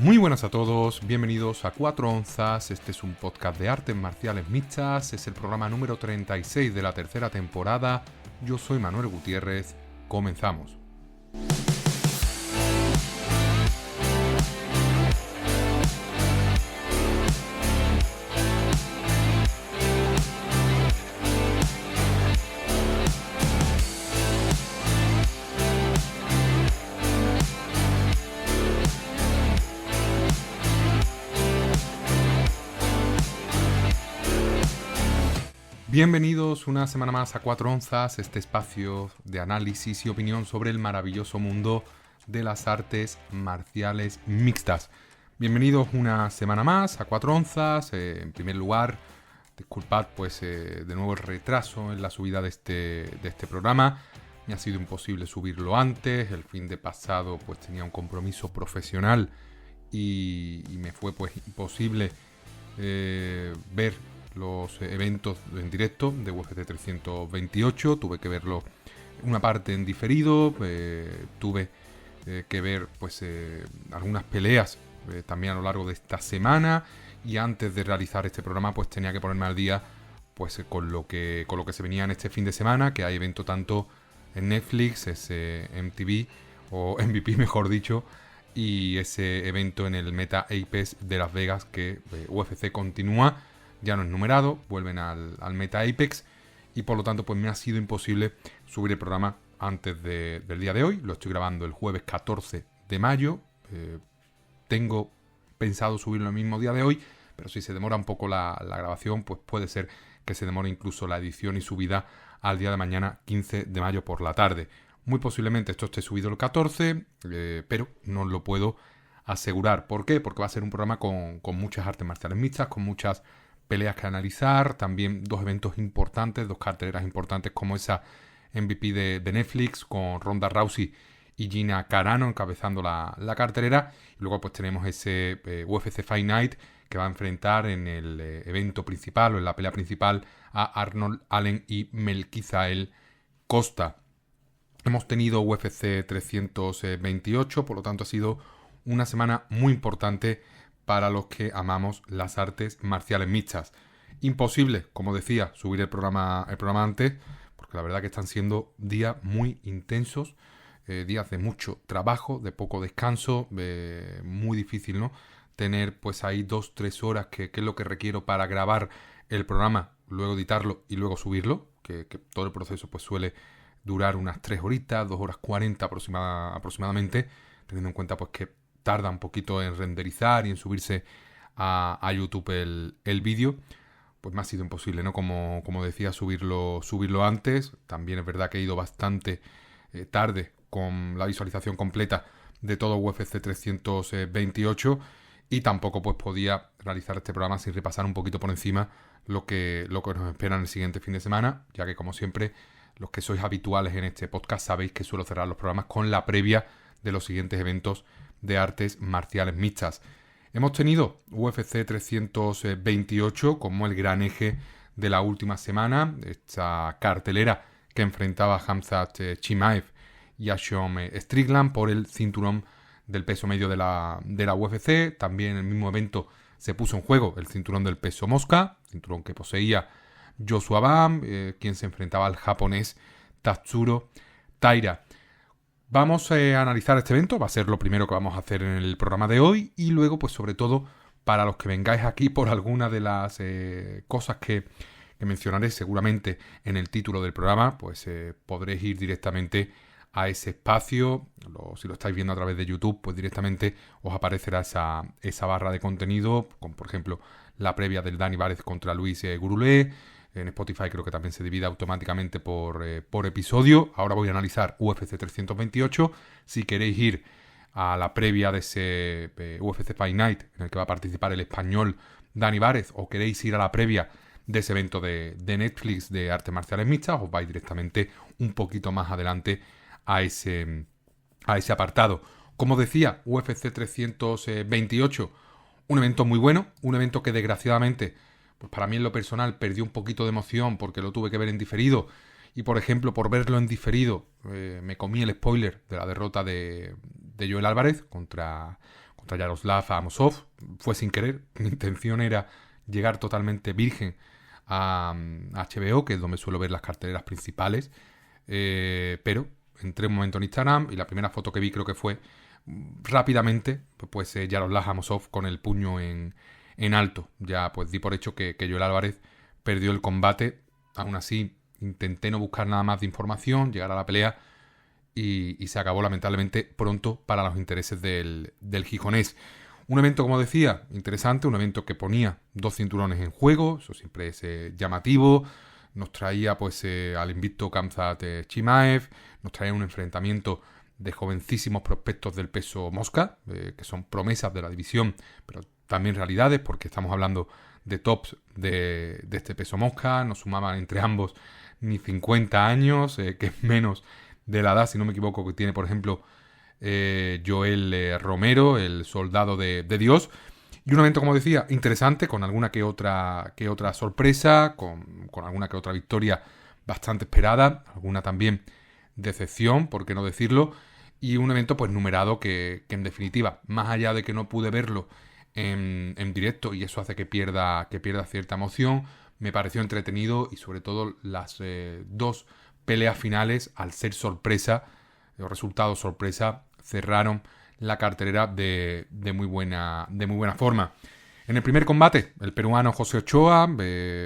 Muy buenas a todos, bienvenidos a 4 onzas, este es un podcast de artes marciales mixtas, es el programa número 36 de la tercera temporada, yo soy Manuel Gutiérrez, comenzamos. Bienvenidos una semana más a 4 onzas, este espacio de análisis y opinión sobre el maravilloso mundo de las artes marciales mixtas. Bienvenidos una semana más a 4 onzas. En primer lugar, disculpad de nuevo el retraso en la subida de este programa. Me ha sido imposible subirlo antes, el fin de pasado tenía un compromiso profesional y me fue imposible ver los eventos en directo de UFC 328, tuve que verlo una parte en diferido, tuve que ver algunas peleas también a lo largo de esta semana, y antes de realizar este programa tenía que ponerme al día con lo que se venía en este fin de semana, que hay evento tanto en Netflix, ese MTV o MVP mejor dicho, y ese evento en el Meta Apex de Las Vegas que UFC continúa. Ya no es numerado, vuelven al Meta Apex y por lo tanto me ha sido imposible subir el programa antes del día de hoy. Lo estoy grabando el jueves 14 de mayo. Tengo pensado subirlo el mismo día de hoy, pero si se demora un poco la grabación, puede ser que se demore incluso la edición y subida al día de mañana 15 de mayo por la tarde. Muy posiblemente esto esté subido el 14, pero no lo puedo asegurar. ¿Por qué? Porque va a ser un programa con muchas artes marciales mixtas, con muchas peleas que analizar, también dos eventos importantes, dos carteleras importantes como esa MVP de Netflix con Ronda Rousey y Gina Carano encabezando la cartelera, y luego tenemos ese UFC Fight Night que va a enfrentar en el evento principal o en la pelea principal a Arnold Allen y Melquizael Costa. Hemos tenido UFC 328, por lo tanto ha sido una semana muy importante para los que amamos las artes marciales mixtas. Imposible, como decía, subir el programa antes, porque la verdad que están siendo días muy intensos, días de mucho trabajo, de poco descanso, muy difícil, ¿no? Tener ahí 2-3 horas, que es lo que requiero para grabar el programa, luego editarlo y luego subirlo, que todo el proceso suele durar unas 3 horitas, 2 horas 40 aproximadamente, teniendo en cuenta que tarda un poquito en renderizar y en subirse a YouTube el vídeo. Me ha sido imposible, ¿no? Como decía, subirlo antes. También es verdad que he ido bastante tarde con la visualización completa de todo UFC 328 y tampoco podía realizar este programa sin repasar un poquito por encima lo que nos espera en el siguiente fin de semana, ya que como siempre los que sois habituales en este podcast sabéis que suelo cerrar los programas con la previa de los siguientes eventos de artes marciales mixtas. Hemos tenido UFC 328 como el gran eje de la última semana, esta cartelera que enfrentaba a Khamzat Chimaev y a Sean Strickland por el cinturón del peso medio de la UFC. También en el mismo evento se puso en juego el cinturón del peso mosca, cinturón que poseía Joshua Bam, quien se enfrentaba al japonés Tatsuro Taira. Vamos a analizar este evento, va a ser lo primero que vamos a hacer en el programa de hoy, y luego sobre todo para los que vengáis aquí por alguna de las cosas que mencionaré seguramente en el título del programa, podréis ir directamente a ese espacio. Si lo estáis viendo a través de YouTube, directamente os aparecerá esa barra de contenido, con por ejemplo la previa del Dani Várez contra Luis Gurulé. En Spotify creo que también se divide automáticamente por episodio. Ahora voy a analizar UFC 328. Si queréis ir a la previa de ese UFC Fight Night en el que va a participar el español Dani Várez, o queréis ir a la previa de ese evento de Netflix de artes marciales mixtas, os vais directamente un poquito más adelante a ese apartado. Como decía, UFC 328, un evento muy bueno, un evento que desgraciadamente para mí en lo personal perdió un poquito de emoción porque lo tuve que ver en diferido, y por ejemplo por verlo en diferido me comí el spoiler de la derrota de Joel Álvarez contra contra Yaroslav Amosov. Fue sin querer. Mi intención era llegar totalmente virgen a HBO, que es donde suelo ver las carteleras principales. Pero entré un momento en Instagram y la primera foto que vi creo que fue rápidamente pues Yaroslav Amosov con el puño en alto. Ya pues di por hecho que Joel Álvarez perdió el combate. Aún así intenté no buscar nada más de información, llegar a la pelea y se acabó lamentablemente pronto para los intereses del gijonés. Un evento, como decía, interesante, un evento que ponía 2 cinturones en juego, eso siempre es llamativo. Nos traía pues al invicto Khamzat Chimaev, nos traía un enfrentamiento de jovencísimos prospectos del peso mosca, que son promesas de la división, pero también realidades, porque estamos hablando de tops de este peso mosca. No sumaban entre ambos ni 50 años, que es menos de la edad, si no me equivoco, que tiene, por ejemplo, Joel Romero, el soldado de Dios. Y un evento, como decía, interesante, con alguna que otra sorpresa, con alguna que otra victoria bastante esperada, alguna también decepción, por qué no decirlo, y un evento pues numerado que en definitiva, más allá de que no pude verlo en directo y eso hace que pierda cierta emoción, me pareció entretenido y sobre todo las 2 peleas finales, al ser sorpresa, los resultados sorpresa, cerraron la cartelera de muy buena forma. En el primer combate, el peruano José Ochoa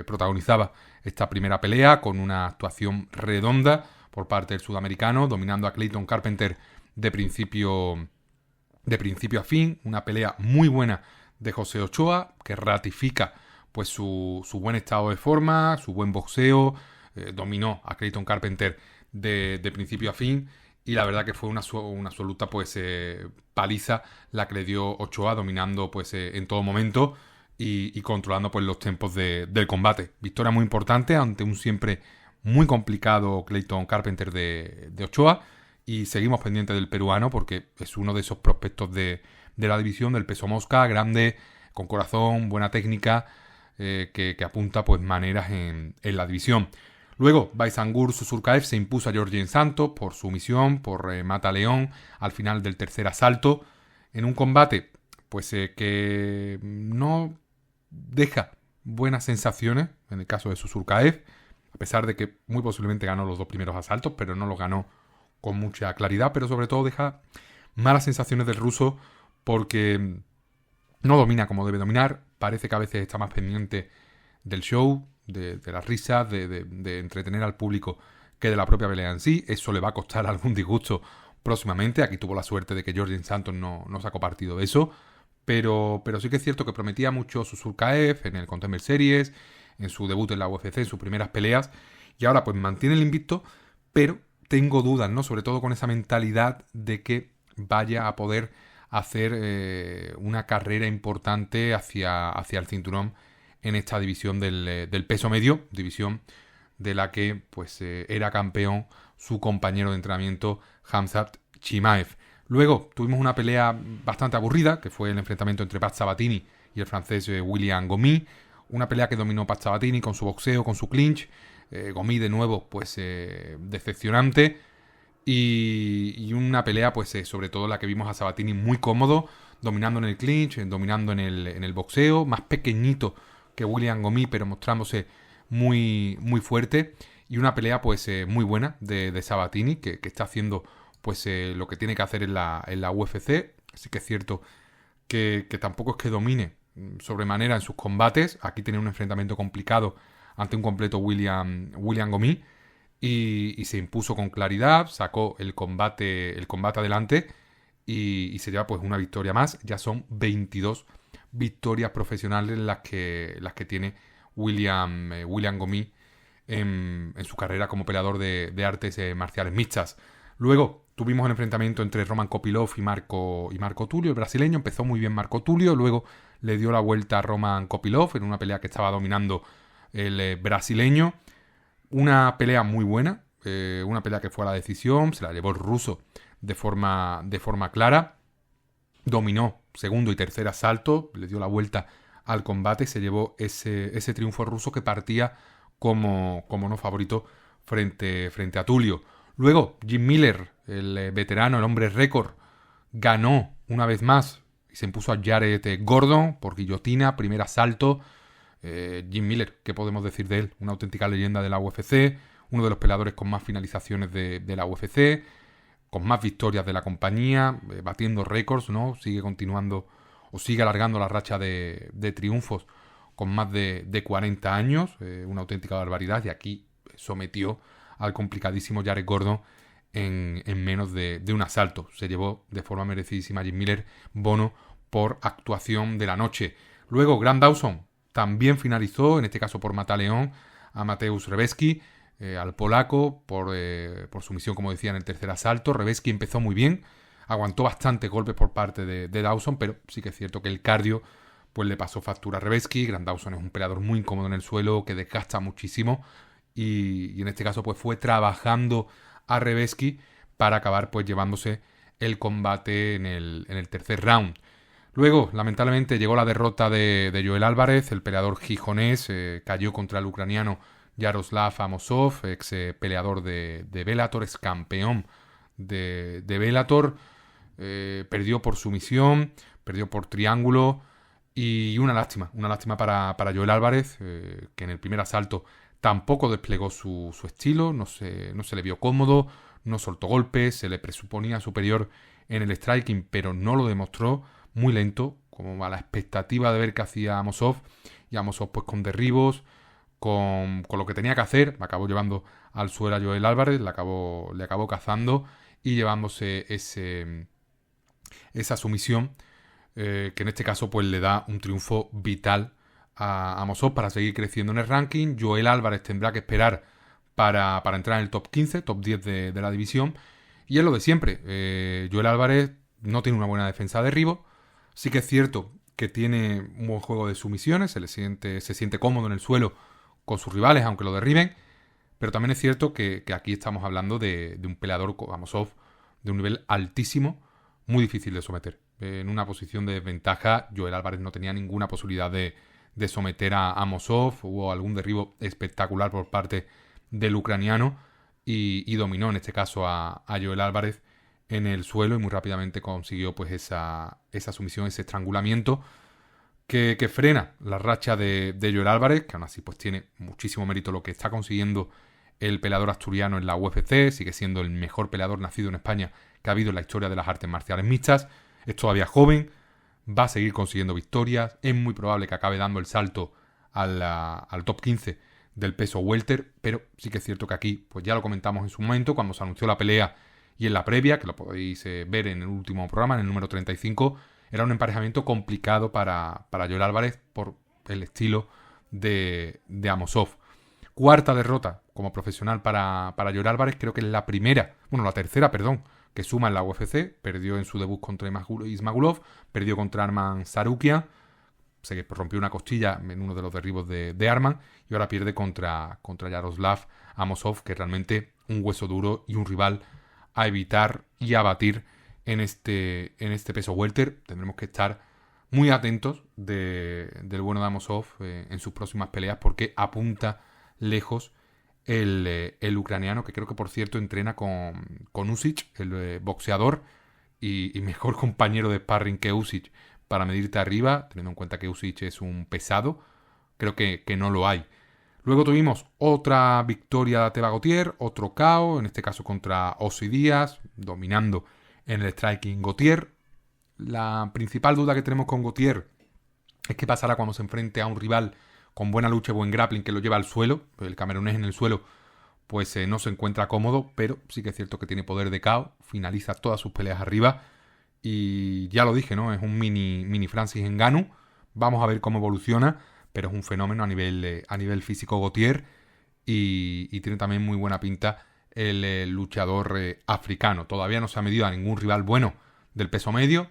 protagonizaba esta primera pelea con una actuación redonda por parte del sudamericano, dominando a Clayton Carpenter de principio a fin. Una pelea muy buena de José Ochoa, que ratifica pues su buen estado de forma, su buen boxeo. Dominó a Clayton Carpenter de principio a fin. Y la verdad que fue una absoluta pues paliza la que le dio Ochoa, dominando pues en todo momento y controlando pues los tempos del combate. Victoria muy importante ante un siempre muy complicado Clayton Carpenter de Ochoa. Y seguimos pendientes del peruano porque es uno de esos prospectos de la división del peso mosca, grande, con corazón, buena técnica, que apunta pues maneras en la división. Luego, Baisangur Susurkaev se impuso a Georgien Santos por sumisión, por mata león, al final del tercer asalto, en un combate pues que no deja buenas sensaciones, en el caso de Susurkaev, a pesar de que muy posiblemente ganó los 2 primeros asaltos, pero no los ganó con mucha claridad, pero sobre todo deja malas sensaciones del ruso porque no domina como debe dominar, parece que a veces está más pendiente del show, de las risas, de entretener al público que de la propia pelea en sí. Eso le va a costar algún disgusto próximamente. Aquí tuvo la suerte de que Georgien Santos no sacó partido de eso, pero sí que es cierto que prometía mucho Susurkaev en el Contender Series, en su debut en la UFC, en sus primeras peleas, y ahora pues mantiene el invicto, pero tengo dudas, ¿no? Sobre todo con esa mentalidad de que vaya a poder hacer una carrera importante hacia el cinturón en esta división del peso medio, división de la que pues era campeón su compañero de entrenamiento Khamzat Chimaev. Luego tuvimos una pelea bastante aburrida, que fue el enfrentamiento entre Pat Sabatini y el francés William Gomis. Una pelea que dominó Pat Sabatini con su boxeo, con su clinch. Gomis de nuevo pues decepcionante. Y una pelea pues sobre todo la que vimos a Sabatini muy cómodo, dominando en el clinch, dominando en el boxeo, más pequeñito que William Gomis, pero mostrándose muy, muy fuerte. Y una pelea pues muy buena de Sabatini, que está haciendo pues lo que tiene que hacer en la UFC. Así que es cierto que tampoco es que domine sobremanera en sus combates. Aquí tiene un enfrentamiento complicado ante un completo William Gomis. Y se impuso con claridad, sacó el combate adelante y se lleva pues una victoria más. Ya son 22 victorias profesionales las que tiene William Gomis en su carrera como peleador de artes marciales mixtas. Luego tuvimos el enfrentamiento entre Roman Kopylov y Marco Tulio, el brasileño. Empezó muy bien Marco Tulio, luego le dio la vuelta a Roman Kopylov en una pelea que estaba dominando el brasileño. Una pelea muy buena, una pelea que fue a la decisión, se la llevó el ruso de forma clara. Dominó segundo y tercer asalto, le dio la vuelta al combate, se llevó ese triunfo ruso que partía como no favorito frente a Tulio. Luego, Jim Miller, el veterano, el hombre récord, ganó una vez más y se impuso a Jared Gordon por guillotina, primer asalto. Jim Miller, ¿qué podemos decir de él? Una auténtica leyenda de la UFC, uno de los peleadores con más finalizaciones de la UFC, con más victorias de la compañía, batiendo récords, ¿no? Sigue continuando o sigue alargando la racha de triunfos con más de 40 años, una auténtica barbaridad, y aquí sometió al complicadísimo Jared Gordon en menos de un asalto. Se llevó de forma merecidísima a Jim Miller bono por actuación de la noche. Luego Grant Dawson también finalizó, en este caso por mataleón, a Mateusz Rebecki, al polaco, por sumisión, como decía, en el tercer asalto. Rebecki empezó muy bien, aguantó bastantes golpes por parte de Dawson, pero sí que es cierto que el cardio pues le pasó factura a Rebecki. Grant Dawson es un peleador muy incómodo en el suelo, que desgasta muchísimo, y en este caso pues fue trabajando a Rebecki para acabar pues llevándose el combate en el tercer round. Luego, lamentablemente, llegó la derrota de Joel Álvarez, el peleador gijonés, cayó contra el ucraniano Yaroslav Amosov, ex peleador de Bellator, ex campeón de Bellator, perdió por sumisión, perdió por triángulo, y una lástima para Joel Álvarez, que en el primer asalto tampoco desplegó su estilo, no se le vio cómodo, no soltó golpes, se le presuponía superior en el striking, pero no lo demostró, muy lento, como a la expectativa de ver qué hacía Amosov, y Amosov pues con derribos, con lo que tenía que hacer, me acabó llevando al suelo a Joel Álvarez, le acabó cazando y llevándose esa sumisión, que en este caso pues le da un triunfo vital a Amosov para seguir creciendo en el ranking. Joel Álvarez tendrá que esperar para entrar en el top 15, top 10 de la división, y es lo de siempre. Joel Álvarez no tiene una buena defensa de derribo. Sí que es cierto que tiene un buen juego de sumisiones, se siente cómodo en el suelo con sus rivales, aunque lo derriben, pero también es cierto que aquí estamos hablando de un peleador como Amosov de un nivel altísimo, muy difícil de someter. En una posición de desventaja, Joel Álvarez no tenía ninguna posibilidad de someter a Amosov. Hubo algún derribo espectacular por parte del ucraniano y dominó en este caso a Joel Álvarez en el suelo, y muy rápidamente consiguió pues esa sumisión, ese estrangulamiento que frena la racha de Joel Álvarez, que aún así pues tiene muchísimo mérito lo que está consiguiendo el peleador asturiano en la UFC. Sigue siendo el mejor peleador nacido en España que ha habido en la historia de las artes marciales mixtas. Es todavía joven, va a seguir consiguiendo victorias, es muy probable que acabe dando el salto al top 15 del peso welter, pero sí que es cierto que aquí, pues ya lo comentamos en su momento, cuando se anunció la pelea y en la previa, que lo podéis ver en el último programa, en el número 35, era un emparejamiento complicado para Joel Álvarez por el estilo de Amosov. Cuarta derrota como profesional para Joel Álvarez, creo que es la tercera, que suma en la UFC. Perdió en su debut contra Ismagulov, perdió contra Arman Sarukian, se rompió una costilla en uno de los derribos de Arman, y ahora pierde contra Yaroslav Amosov, que es realmente un hueso duro y un rival a evitar y a batir en este peso welter. Tendremos que estar muy atentos del bueno de Amosov en sus próximas peleas, porque apunta lejos el ucraniano, que creo que por cierto entrena con Usyk, el boxeador, y mejor compañero de sparring que Usyk para medirte arriba, teniendo en cuenta que Usyk es un pesado, creo que no lo hay. Luego tuvimos otra victoria de Teba Gautier, otro KO, en este caso contra Ossi Díaz, dominando en el striking Gautier. La principal duda que tenemos con Gautier es qué pasará cuando se enfrente a un rival con buena lucha y buen grappling que lo lleva al suelo. El camerunés en el suelo pues no se encuentra cómodo, pero sí que es cierto que tiene poder de KO, finaliza todas sus peleas arriba, y ya lo dije, ¿no? Es un mini Francis Ngannou. Vamos a ver cómo evoluciona, pero es un fenómeno a nivel físico Gautier, y tiene también muy buena pinta el luchador africano. Todavía no se ha medido a ningún rival bueno del peso medio,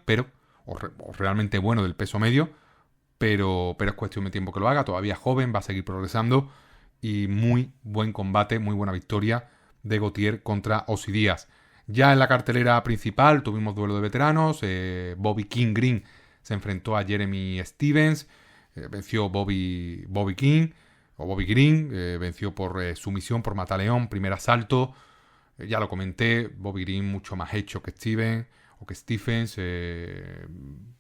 o realmente bueno del peso medio, pero es cuestión de tiempo que lo haga. Todavía joven, va a seguir progresando, y muy buen combate, muy buena victoria de Gautier contra Ossi Díaz. Ya en la cartelera principal tuvimos duelo de veteranos. Bobby King Green se enfrentó a Jeremy Stevens, venció Bobby Green, venció por sumisión, por mataleón, primer asalto. Ya lo comenté, Bobby Green mucho más hecho que Stevens, o que Stephens,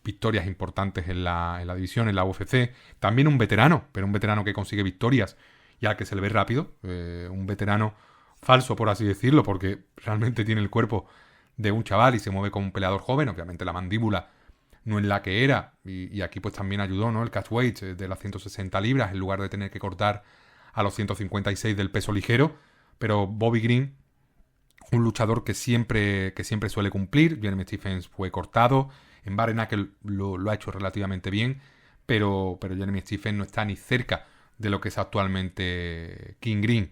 victorias importantes en la división, en la UFC. También un veterano, pero un veterano que consigue victorias y al que se le ve rápido. Un veterano falso, por así decirlo, porque realmente tiene el cuerpo de un chaval y se mueve como un peleador joven. Obviamente la mandíbula no es la que era, y aquí pues también ayudó, ¿no? El catch weight de las 160 libras en lugar de tener que cortar a los 156 del peso ligero. Pero Bobby Green, un luchador que siempre suele cumplir. Jeremy Stephens fue cortado. En Bare Knuckle lo ha hecho relativamente bien, pero Jeremy Stephens no está ni cerca de lo que es actualmente King Green.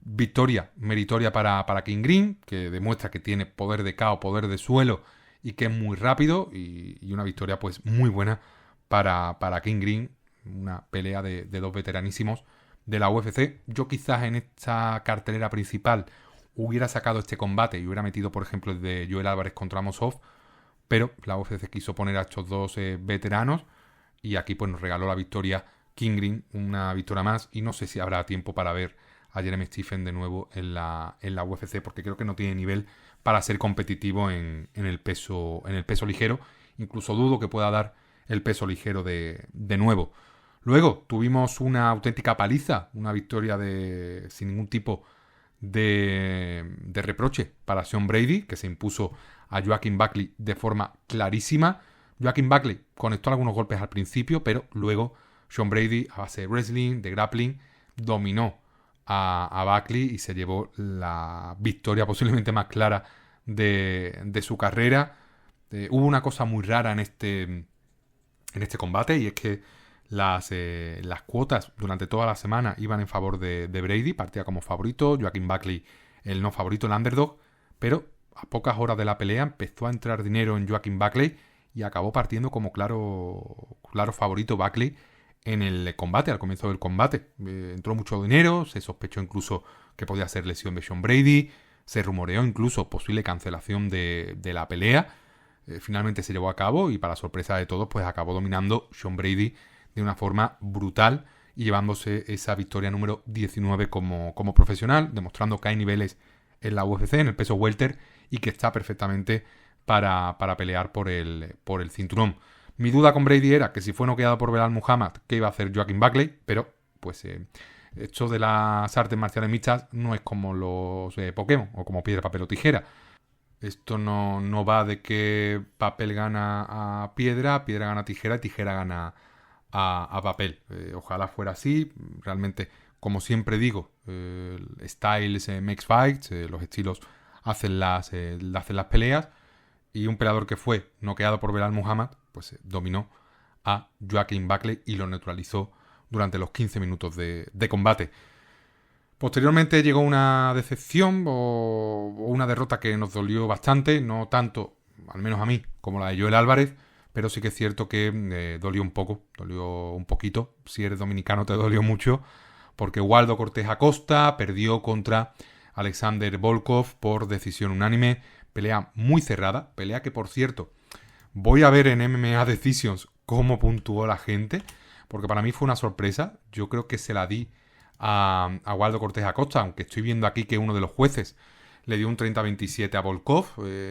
Victoria meritoria para King Green, que demuestra que tiene poder de KO, poder de suelo y que es muy rápido, y una victoria pues muy buena para King Green. Una pelea de dos veteranísimos de la UFC. Yo quizás en esta cartelera principal hubiera sacado este combate y hubiera metido, por ejemplo, el de Joel Álvarez contra Amosov, pero la UFC quiso poner a estos dos veteranos y aquí pues nos regaló la victoria King Green, una victoria más, y no sé si habrá tiempo para ver a Jeremy Stephens de nuevo en la UFC, porque creo que no tiene nivel para ser competitivo en el peso ligero. Incluso dudo que pueda dar el peso ligero de nuevo. Luego tuvimos una auténtica paliza, una victoria sin ningún tipo de reproche para Sean Brady, que se impuso a Joaquin Buckley de forma clarísima. Joaquin Buckley conectó algunos golpes al principio, pero luego Sean Brady, a base de wrestling, de grappling, dominó a Buckley y se llevó la victoria posiblemente más clara de su carrera. Hubo una cosa muy rara en este combate, y es que las cuotas durante toda la semana iban en favor de Brady. Partía como favorito, Joaquin Buckley el no favorito, el underdog, pero a pocas horas de la pelea empezó a entrar dinero en Joaquin Buckley y acabó partiendo como claro favorito Buckley en el combate, al comienzo del combate. Entró mucho dinero, se sospechó incluso que podía ser lesión de Sean Brady, se rumoreó incluso posible cancelación de la pelea. Finalmente se llevó a cabo y, para sorpresa de todos, pues acabó dominando Sean Brady de una forma brutal y llevándose esa victoria número 19 como profesional, demostrando que hay niveles en la UFC, en el peso welter, y que está perfectamente para pelear por el cinturón. Mi duda con Brady era que si fue noqueado por Belal Muhammad, ¿qué iba a hacer Joaquin Buckley? Pero pues esto de las artes marciales mixtas no es como los Pokémon o como piedra, papel o tijera. Esto no va de que papel gana a piedra, piedra gana a tijera y tijera gana a papel. Ojalá fuera así. Realmente, como siempre digo, styles makes fights. Los estilos hacen las peleas. Y un peleador que fue noqueado por Belal Muhammad, pues dominó a Joaquin Buckley y lo neutralizó durante los 15 minutos de combate. Posteriormente llegó una decepción o una derrota que nos dolió bastante, no tanto, al menos a mí, como la de Joel Álvarez, pero sí que es cierto que dolió un poquito. Si eres dominicano te dolió mucho, porque Waldo Cortés Acosta perdió contra Alexander Volkov por decisión unánime. Pelea muy cerrada, pelea que, por cierto, voy a ver en MMA Decisions cómo puntuó la gente, porque para mí fue una sorpresa. Yo creo que se la di a Waldo Cortés Acosta, aunque estoy viendo aquí que uno de los jueces le dio un 30-27 a Volkov.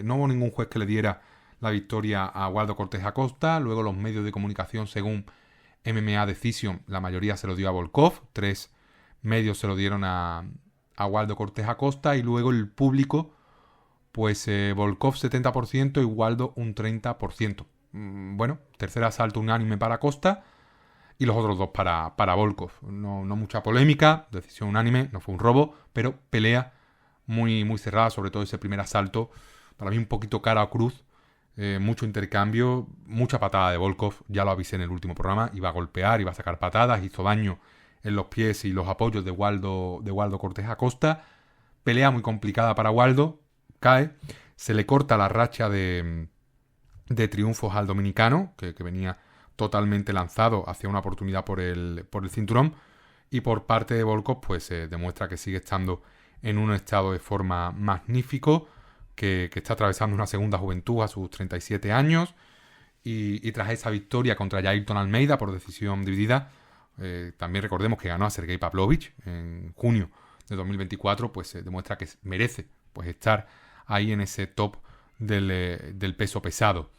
No hubo ningún juez que le diera la victoria a Waldo Cortés Acosta. Luego los medios de comunicación, según MMA Decision, la mayoría se lo dio a Volkov. 3 medios se lo dieron a Waldo Cortés Acosta, y luego el público, pues Volkov 70% y Waldo un 30%. Bueno, tercer asalto unánime para Acosta y los otros dos para Volkov. No mucha polémica, decisión unánime, no fue un robo, pero pelea muy, muy cerrada, sobre todo ese primer asalto. Para mí un poquito cara a cruz, mucho intercambio, mucha patada de Volkov. Ya lo avisé en el último programa, iba a golpear, iba a sacar patadas, hizo daño en los pies y los apoyos de Waldo Cortés Acosta. Pelea muy complicada para Waldo, cae, se le corta la racha de triunfos al dominicano, que venía totalmente lanzado hacia una oportunidad por el cinturón, y por parte de Volkov pues demuestra que sigue estando en un estado de forma magnífico, que está atravesando una segunda juventud a sus 37 años, y tras esa victoria contra Jailton Almeida por decisión dividida, también recordemos que ganó a Sergey Pavlovich en junio de 2024, pues demuestra que merece pues estar ahí en ese top del peso pesado.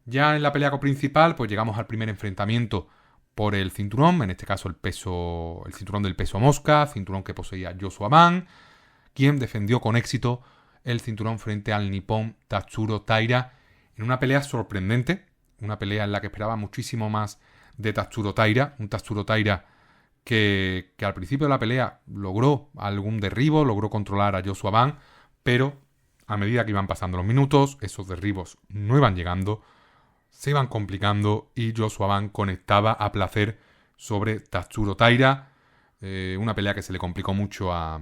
Ya en la pelea principal, pues llegamos al primer enfrentamiento por el cinturón, en este caso el cinturón del peso mosca, cinturón que poseía Joshua Ban, quien defendió con éxito el cinturón frente al nipón Tatsuro Taira en una pelea sorprendente, una pelea en la que esperaba muchísimo más de Tatsuro Taira, un Tatsuro Taira que al principio de la pelea logró algún derribo, logró controlar a Joshua Ban, pero a medida que iban pasando los minutos, esos derribos no iban llegando, se iban complicando y Joshua Ban conectaba a placer sobre Tatsuro Taira. Una pelea que se le complicó mucho a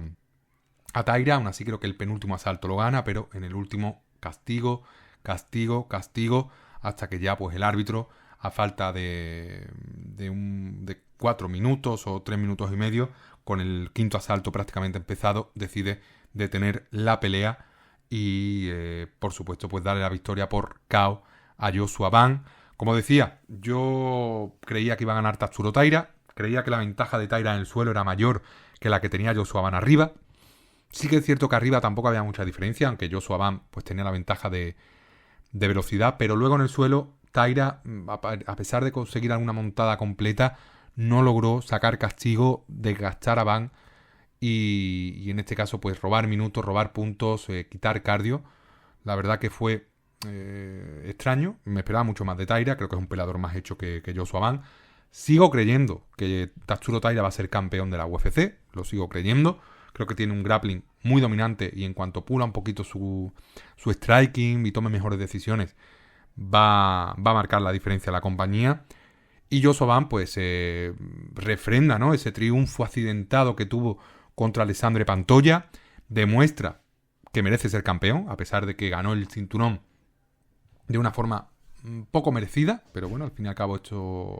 Taira. Aún así creo que el penúltimo asalto lo gana, pero en el último castigo, hasta que ya pues el árbitro, a falta de 4 minutos o 3 minutos y medio, con el quinto asalto prácticamente empezado, decide detener la pelea y por supuesto pues darle la victoria por KO a Joshua Ban. Como decía, yo creía que iba a ganar Tatsuro Taira, creía que la ventaja de Taira en el suelo era mayor que la que tenía Joshua Ban arriba. Sí que es cierto que arriba tampoco había mucha diferencia, aunque Joshua Ban pues tenía la ventaja de velocidad, pero luego en el suelo Taira, a pesar de conseguir alguna montada completa, no logró sacar castigo, desgastar a Ban y en este caso pues robar minutos, robar puntos, quitar cardio. La verdad que fue extraño, me esperaba mucho más de Taira, creo que es un peleador más hecho que Joshua Ban. Sigo creyendo que Tatsuro Taira va a ser campeón de la UFC, lo sigo creyendo. Creo que tiene un grappling muy dominante y en cuanto pula un poquito su striking y tome mejores decisiones, va a marcar la diferencia en la compañía. Y Joshua Ban pues refrenda, ¿no?, ese triunfo accidentado que tuvo contra Alessandro Pantoja. Demuestra que merece ser campeón, a pesar de que ganó el cinturón de una forma poco merecida. Pero bueno, al fin y al cabo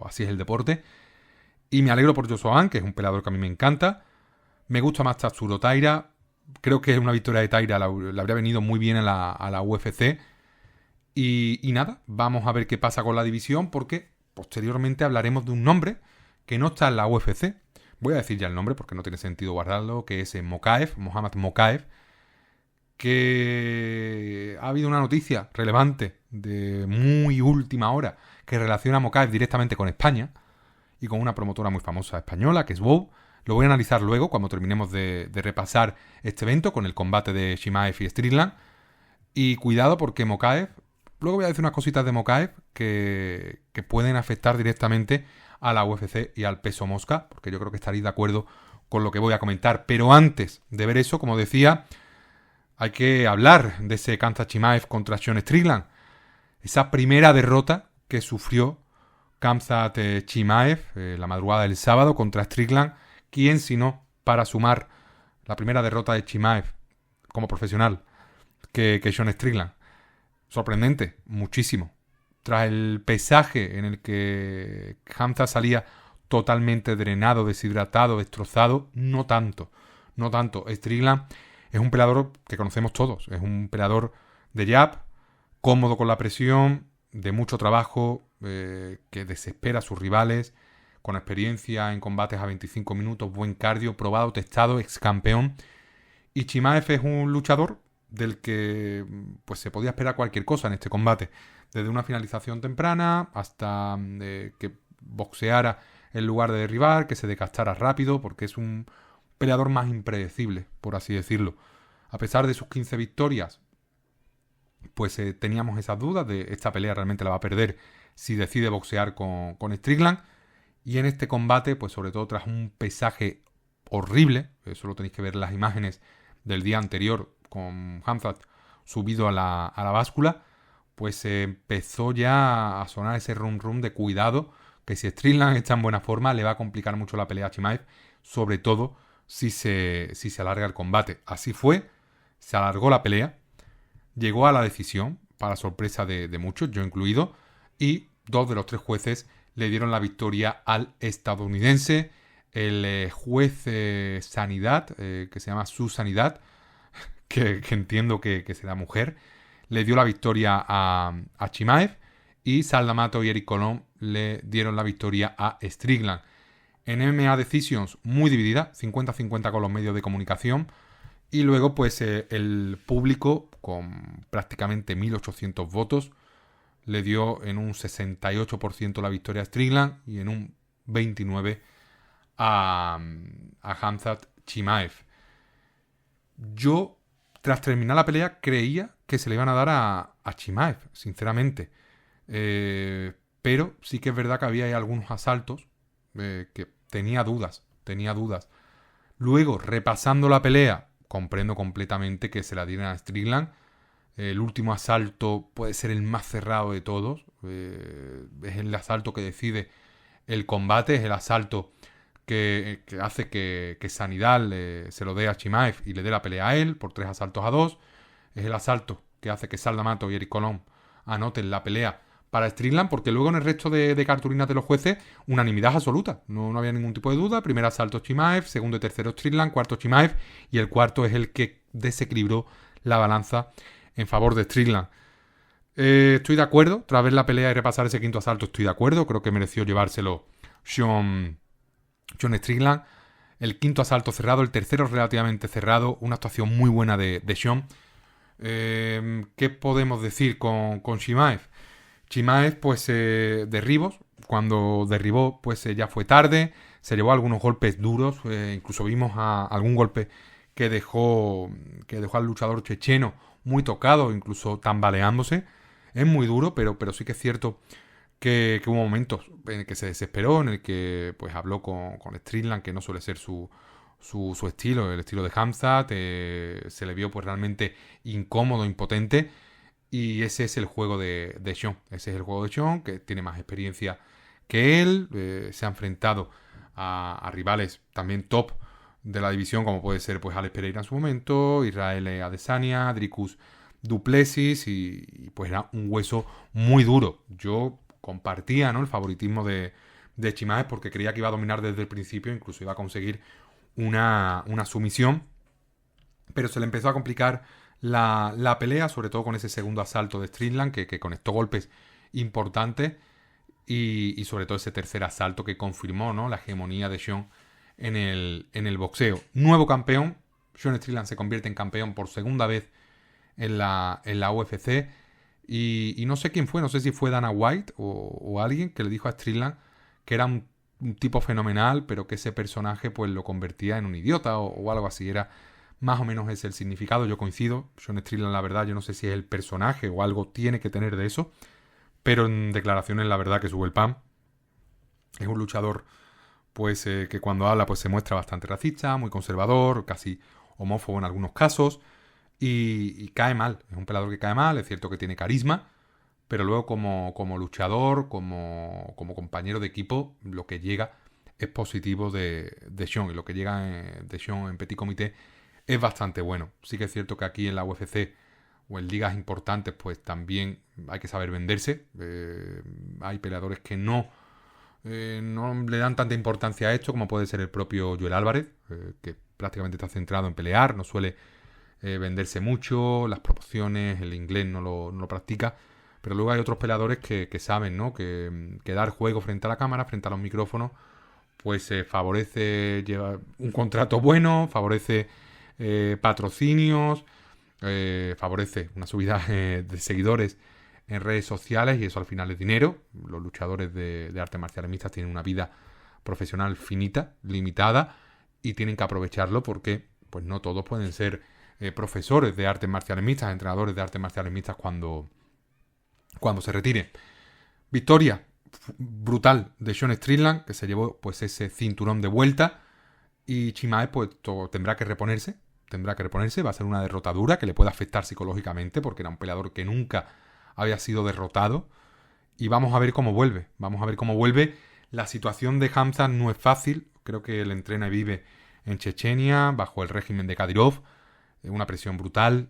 así es el deporte. Y me alegro por Joshua Ban, que es un peleador que a mí me encanta. Me gusta más Tatsuro Taira. Creo que una victoria de Taira le habría venido muy bien a la UFC. Y nada, vamos a ver qué pasa con la división, porque posteriormente hablaremos de un nombre que no está en la UFC. Voy a decir ya el nombre porque no tiene sentido guardarlo, que es Mohamed Mokaev, que ha habido una noticia relevante de muy última hora que relaciona a Mokaev directamente con España y con una promotora muy famosa española, que es WOW. Lo voy a analizar luego, cuando terminemos de repasar este evento con el combate de Chimaev y Strickland. Y cuidado porque Mokaev, luego voy a decir unas cositas de Mokaev que pueden afectar directamente a la UFC y al peso mosca, porque yo creo que estaréis de acuerdo con lo que voy a comentar. Pero antes de ver eso, como decía, hay que hablar de ese Khamzat Chimaev contra Sean Strickland. Esa primera derrota que sufrió Khamzat Chimaev la madrugada del sábado contra Strickland. ¿Quién sino para sumar la primera derrota de Chimaev como profesional que Sean Strickland? Sorprendente, muchísimo. Tras el pesaje en el que Khamzat salía totalmente drenado, deshidratado, destrozado, no tanto. Strickland es un peleador que conocemos todos. Es un peleador de jab, cómodo con la presión, de mucho trabajo, que desespera a sus rivales, con experiencia en combates a 25 minutos, buen cardio, probado, testado, ex campeón. Y Chimaev es un luchador del que pues se podía esperar cualquier cosa en este combate. Desde una finalización temprana hasta que boxeara en lugar de derribar, que se desgastara rápido, porque es un peleador más impredecible, por así decirlo. A pesar de sus 15 victorias, pues teníamos esas dudas de esta pelea realmente la va a perder si decide boxear con Strickland. Y en este combate, pues sobre todo tras un pesaje horrible, solo tenéis que ver las imágenes del día anterior con Khamzat subido a la báscula, pues empezó ya a sonar ese rum de cuidado, que si Strickland está en buena forma le va a complicar mucho la pelea a Chimaev, sobre todo si se alarga el combate. Así fue, se alargó la pelea, llegó a la decisión, para sorpresa de muchos, yo incluido, y 2 de los 3 jueces le dieron la victoria al estadounidense. El juez Sanidad, que se llama Su Sanidad, que entiendo que será mujer, le dio la victoria a Chimaev, y Sal D'Amato y Eric Colón le dieron la victoria a Strickland. En MMA Decisions muy dividida, 50-50 con los medios de comunicación, Y luego, pues, el público, con prácticamente 1.800 votos, le dio en un 68% la victoria a Strickland y en un 29% a Khamzat Chimaev. Yo, tras terminar la pelea, creía que se le iban a dar a Chimaev, sinceramente. Pero sí que es verdad que había ahí algunos asaltos que tenía dudas. Luego, repasando la pelea, comprendo completamente que se la dieran a Strickland. El último asalto puede ser el más cerrado de todos. Es el asalto que decide el combate. Es el asalto que hace que Sanidal se lo dé a Chimaev y le dé la pelea a él por 3-2. Es el asalto que hace que Sal D'Amato y Eric Colón anoten la pelea para Strickland, porque luego en el resto de cartulinas de los jueces, unanimidad absoluta. No había ningún tipo de duda. Primer asalto Chimaev, segundo y tercero Strickland, cuarto Chimaev, y el cuarto es el que desequilibró la balanza en favor de Strickland. Estoy de acuerdo. Tras ver la pelea y repasar ese quinto asalto, estoy de acuerdo. Creo que mereció llevárselo Sean Strickland. El quinto asalto cerrado, el tercero relativamente cerrado. Una actuación muy buena de Sean. ¿Qué podemos decir con Chimaev? Chimaev, pues, derribos. Cuando derribó, pues ya fue tarde. Se llevó algunos golpes duros. Incluso vimos algún golpe que dejó al luchador checheno muy tocado, incluso tambaleándose. Es muy duro, pero sí que es cierto que hubo momentos en el que se desesperó, en el que pues habló con Strickland, que no suele ser su estilo, el estilo de Khamzat. Se le vio pues realmente incómodo, impotente. Y ese es el juego de Sean. Ese es el juego de Sean, que tiene más experiencia que él. Se ha enfrentado a rivales también top de la división, como puede ser pues Alex Pereira en su momento, Israel Adesanya, Dricus du Plessis, y pues era un hueso muy duro. Yo compartía, ¿no?, el favoritismo de Chimaev, porque creía que iba a dominar desde el principio, incluso iba a conseguir una sumisión, pero se le empezó a complicar la pelea, sobre todo con ese segundo asalto de Strickland, que conectó golpes importantes, y sobre todo ese tercer asalto que confirmó, ¿no?, la hegemonía de Sean en el boxeo. Nuevo campeón. Sean Strickland se convierte en campeón por segunda vez en la UFC. Y no sé quién fue, no sé si fue Dana White o alguien que le dijo a Strickland que era un tipo fenomenal, pero que ese personaje pues lo convertía en un idiota o algo así. Era más o menos ese el significado. Yo coincido. Sean Strickland, la verdad, yo no sé si es el personaje o algo tiene que tener de eso, pero en declaraciones la verdad que sube el pan. Es un luchador pues que cuando habla pues se muestra bastante racista, muy conservador, casi homófobo en algunos casos, y cae mal. Es un peleador que cae mal. Es cierto que tiene carisma, pero luego como luchador, como compañero de equipo, lo que llega es positivo de Sean, y lo que llega de Sean en Petit Comité es bastante bueno. Sí que es cierto que aquí en la UFC o en ligas importantes pues también hay que saber venderse. Hay peleadores que no le dan tanta importancia a esto, como puede ser el propio Joel Álvarez, que prácticamente está centrado en pelear, no suele venderse mucho, las proporciones, el inglés no lo practica, pero luego hay otros peleadores que saben, ¿no?, que dar juego frente a la cámara, frente a los micrófonos, pues favorece llevar un contrato bueno, favorece patrocinios, favorece una subida de seguidores en redes sociales, y eso al final es dinero. Los luchadores de artes marciales mixtas tienen una vida profesional finita, limitada, y tienen que aprovecharlo, porque pues no todos pueden ser profesores de artes marciales mixtas, entrenadores de artes marciales mixtas cuando se retiren. Victoria brutal de Sean Strickland, que se llevó pues ese cinturón de vuelta, y Chimaev pues tendrá que reponerse, va a ser una derrota dura que le puede afectar psicológicamente, porque era un peleador que nunca había sido derrotado, y vamos a ver cómo vuelve. La situación de Khamzat no es fácil. Creo que él entrena y vive en Chechenia bajo el régimen de Kadyrov, una presión brutal.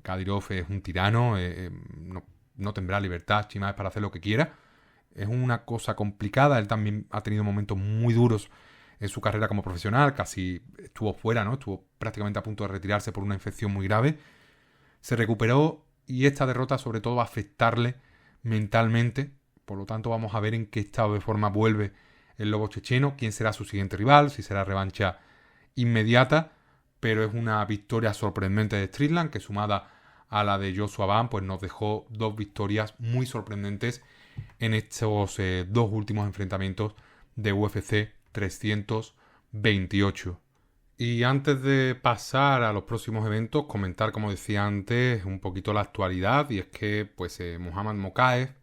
Kadyrov es un tirano, no tendrá libertad Chimaev para hacer lo que quiera. Es una cosa complicada. Él también ha tenido momentos muy duros en su carrera como profesional, casi estuvo fuera, ¿no? Estuvo prácticamente a punto de retirarse por una infección muy grave. Se recuperó, y esta derrota sobre todo va a afectarle mentalmente. Por lo tanto, vamos a ver en qué estado de forma vuelve el lobo checheno, quién será su siguiente rival, si será revancha inmediata. pero es una victoria sorprendente de Strickland, que sumada a la de Joshua Ban, pues nos dejó 2 victorias muy sorprendentes en estos 2 últimos enfrentamientos de UFC 328. Y antes de pasar a los próximos eventos, comentar, como decía antes, un poquito la actualidad. Y es que pues Muhammad Mokaev,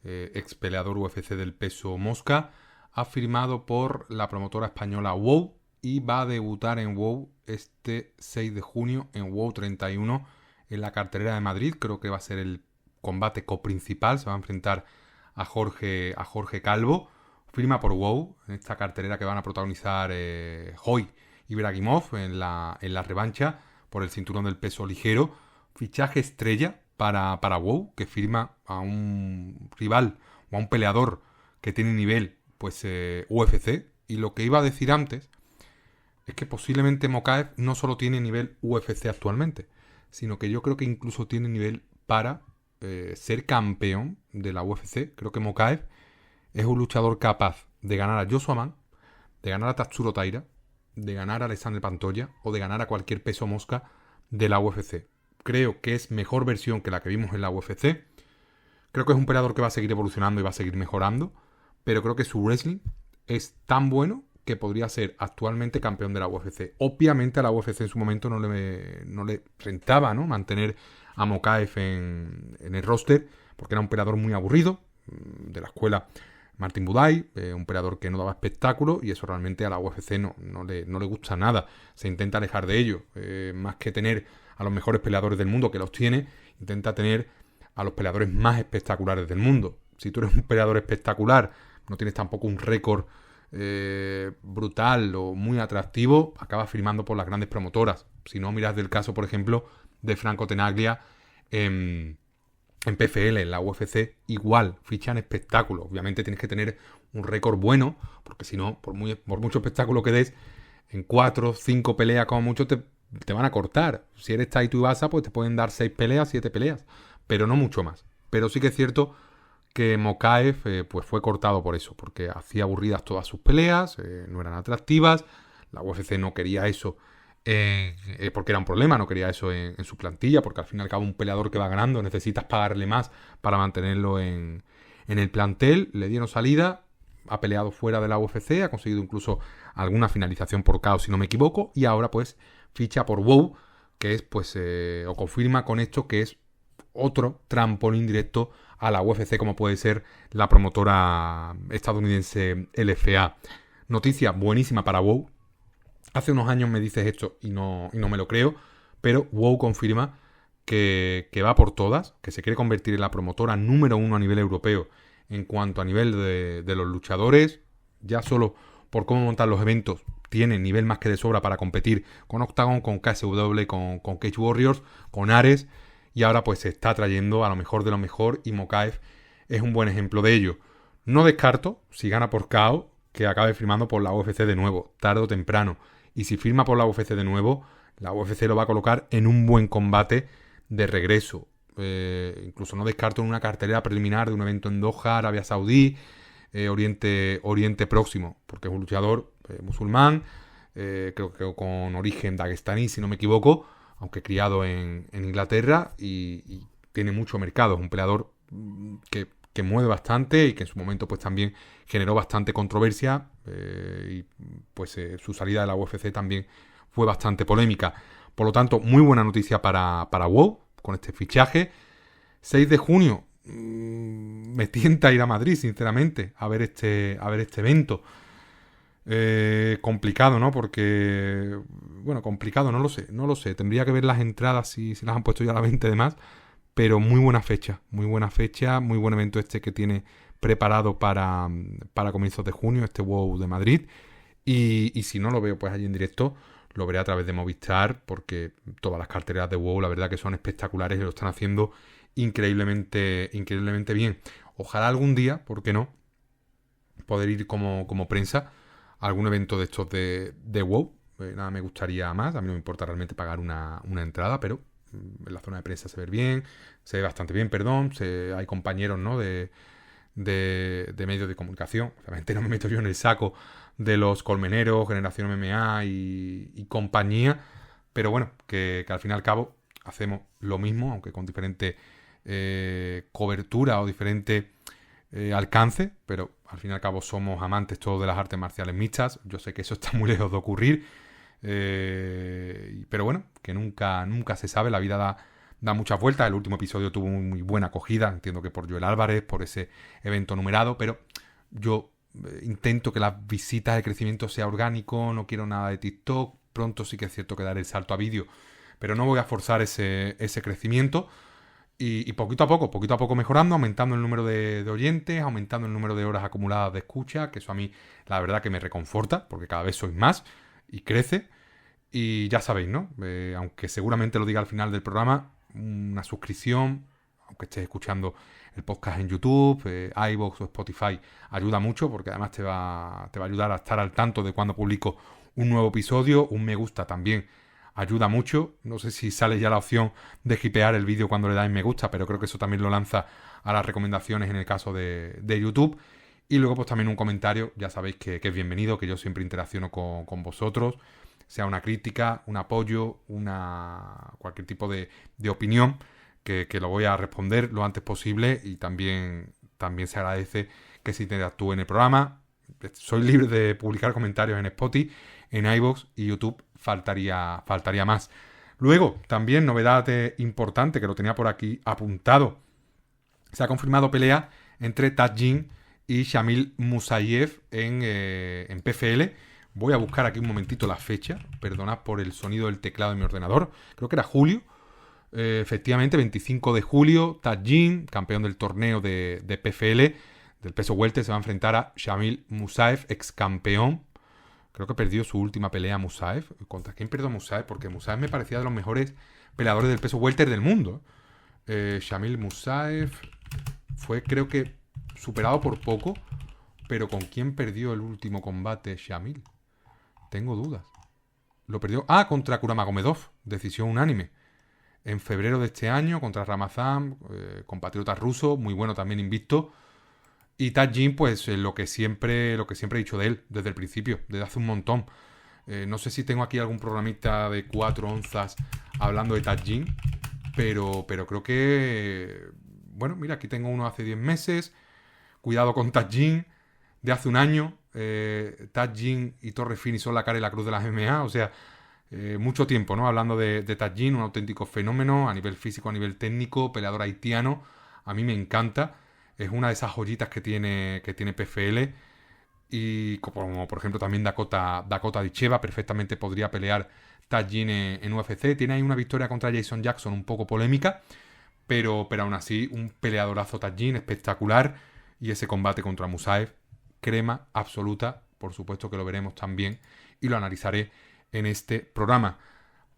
ex peleador UFC del peso mosca, ha firmado por la promotora española WOW y va a debutar en WOW este 6 de junio en WOW 31 en la cartelera de Madrid. Creo que va a ser el combate coprincipal. Se va a enfrentar a Jorge Calvo. Firma por WOW en esta cartelera que van a protagonizar Hoy Ibragimov en la revancha por el cinturón del peso ligero. Fichaje estrella para WOW, que firma a un rival o a un peleador que tiene nivel pues UFC. Y lo que iba a decir antes es que posiblemente Mokaev no solo tiene nivel UFC actualmente, sino que yo creo que incluso tiene nivel para ser campeón de la UFC. Creo que Mokaev es un luchador capaz de ganar a Joshua Man, de ganar a Tatsuro Taira, de ganar a Alexander Pantoja o de ganar a cualquier peso mosca de la UFC. Creo que es mejor versión que la que vimos en la UFC. Creo que es un peleador que va a seguir evolucionando y va a seguir mejorando, pero creo que su wrestling es tan bueno que podría ser actualmente campeón de la UFC. Obviamente a la UFC en su momento no le rentaba, ¿no?, mantener a Mokaev en el roster, porque era un peleador muy aburrido, de la escuela Martin Buday, un peleador que no daba espectáculo, y eso realmente a la UFC no le gusta nada. Se intenta alejar de ello. Más que tener a los mejores peleadores del mundo, que los tiene, intenta tener a los peleadores más espectaculares del mundo. Si tú eres un peleador espectacular, no tienes tampoco un récord brutal o muy atractivo, acabas firmando por las grandes promotoras. Si no, miras del caso, por ejemplo, de Franco Tenaglia en PFL, en la UFC, igual, fichan espectáculos. Obviamente tienes que tener un récord bueno, porque si no, por mucho espectáculo que des, en 4 o 5 peleas como mucho te van a cortar. Si eres Taito Ibasa, pues te pueden dar 6 peleas, 7 peleas, pero no mucho más. Pero sí que es cierto que Mokaev pues fue cortado por eso, porque hacía aburridas todas sus peleas, no eran atractivas, la UFC no quería eso, porque era un problema, no quería eso en su plantilla, porque al fin y al cabo un peleador que va ganando necesitas pagarle más para mantenerlo en el plantel. Le dieron salida, ha peleado fuera de la UFC, ha conseguido incluso alguna finalización por KO si no me equivoco, y ahora pues ficha por WOW, que es pues o confirma con esto que es otro trampolín directo a la UFC, como puede ser la promotora estadounidense LFA. Noticia buenísima para WOW. Hace unos años me dices esto y no me lo creo, pero WOW confirma que va por todas, que se quiere convertir en la promotora número 1 a nivel europeo en cuanto a nivel de los luchadores. Ya solo por cómo montar los eventos tiene nivel más que de sobra para competir con Octagon, con KSW, con Cage Warriors, con Ares, y ahora pues se está trayendo a lo mejor de lo mejor, y Mokaev es un buen ejemplo de ello. No descarto, si gana por KO, que acabe firmando por la UFC de nuevo, tarde o temprano. Y si firma por la UFC de nuevo, la UFC lo va a colocar en un buen combate de regreso. Incluso no descarto en una cartelera preliminar de un evento en Doha, Arabia Saudí, Oriente Próximo, porque es un luchador musulmán, creo que con origen daguestaní, si no me equivoco, aunque criado en Inglaterra, y tiene mucho mercado. Es un peleador que mueve bastante y que en su momento pues también generó bastante controversia, y pues su salida de la UFC también fue bastante polémica. Por lo tanto, muy buena noticia para WOW con este fichaje. 6 de junio, me tienta ir a Madrid, sinceramente, a ver este evento. Complicado, ¿no? Porque, bueno, complicado, no lo sé. Tendría que ver las entradas si las han puesto ya a la 20 de más, pero muy buena fecha, muy buen evento este que tiene preparado para comienzos de junio, este WOW de Madrid. Y si no lo veo pues allí en directo, lo veré a través de Movistar, porque todas las carteleras de WOW la verdad que son espectaculares y lo están haciendo increíblemente bien. Ojalá algún día, ¿por qué no?, poder ir como prensa a algún evento de estos de WOW. Nada me gustaría más, a mí no me importa realmente pagar una entrada, pero en la zona de prensa se ve bastante bien, hay compañeros, ¿no?, de medios de comunicación. Obviamente no me meto yo en el saco de los colmeneros, Generación MMA y compañía, Pero bueno, que al fin y al cabo hacemos lo mismo, aunque con diferente cobertura o diferente alcance, pero al fin y al cabo somos amantes todos de las artes marciales mixtas. Yo sé que eso está muy lejos de ocurrir, pero bueno, que nunca se sabe, la vida da muchas vueltas. El último episodio tuvo muy buena acogida, entiendo que por Joel Álvarez, por ese evento numerado, pero yo intento que las visitas de crecimiento sea orgánico, no quiero nada de TikTok. Pronto sí que es cierto que daré el salto a vídeo, pero no voy a forzar ese crecimiento. Y poquito a poco mejorando, aumentando el número de oyentes, aumentando el número de horas acumuladas de escucha, que eso a mí la verdad que me reconforta, porque cada vez sois más y crece. Y ya sabéis, ¿no? Aunque seguramente lo diga al final del programa, una suscripción, aunque estés escuchando el podcast en YouTube, iVoox o Spotify, ayuda mucho, porque además te va a ayudar a estar al tanto de cuando publico un nuevo episodio. Un me gusta también ayuda mucho. No sé si sale ya la opción de hipear el vídeo cuando le dais me gusta, pero creo que eso también lo lanza a las recomendaciones en el caso de YouTube. Y luego pues también un comentario, ya sabéis que es bienvenido, que yo siempre interacciono con vosotros, sea una crítica, un apoyo, cualquier tipo de opinión, que lo voy a responder lo antes posible. Y también se agradece que se interactúe en el programa. Soy libre de publicar comentarios en Spotify, en iVoox y YouTube faltaría más. Luego, también novedad importante, que lo tenía por aquí apuntado. Se ha confirmado pelea entre Tajin y Shamil Musayev en PFL. Voy a buscar aquí un momentito la fecha. Perdonad por el sonido del teclado de mi ordenador. Creo que era julio. Efectivamente, 25 de julio. Tajin, campeón del torneo de PFL, del peso welter, se va a enfrentar a Shamil Musayev, ex campeón. Creo que perdió su última pelea Musayev. ¿Contra quién perdió Musayev? Porque Musayev me parecía de los mejores peleadores del peso welter del mundo. Shamil Musayev fue, creo que, superado por poco. Pero ¿con quién perdió el último combate Shamil? Tengo dudas. Lo perdió... contra Kuramagomedov. Decisión unánime. En febrero de este año, contra Ramazan, compatriota ruso, muy bueno también invicto. Y Tajin, pues lo que siempre he dicho de él desde el principio, desde hace un montón. No sé si tengo aquí algún programita de 4 onzas hablando de Tajin, pero creo que... Bueno, mira, aquí tengo uno hace 10 meses. Cuidado con Tajin, de hace un año. Tajin y Torre Fini son la cara y la cruz de las MMA, o sea, mucho tiempo, ¿no? Hablando de Tajin, un auténtico fenómeno a nivel físico, a nivel técnico, peleador haitiano. A mí me encanta. Es una de esas joyitas que tiene PFL. Y como por ejemplo también Dakota Dicheva, perfectamente podría pelear Tajin en UFC. Tiene ahí una victoria contra Jason Jackson un poco polémica, pero aún así un peleadorazo Tajin espectacular. Y ese combate contra Musayev, crema absoluta. Por supuesto que lo veremos también y lo analizaré en este programa.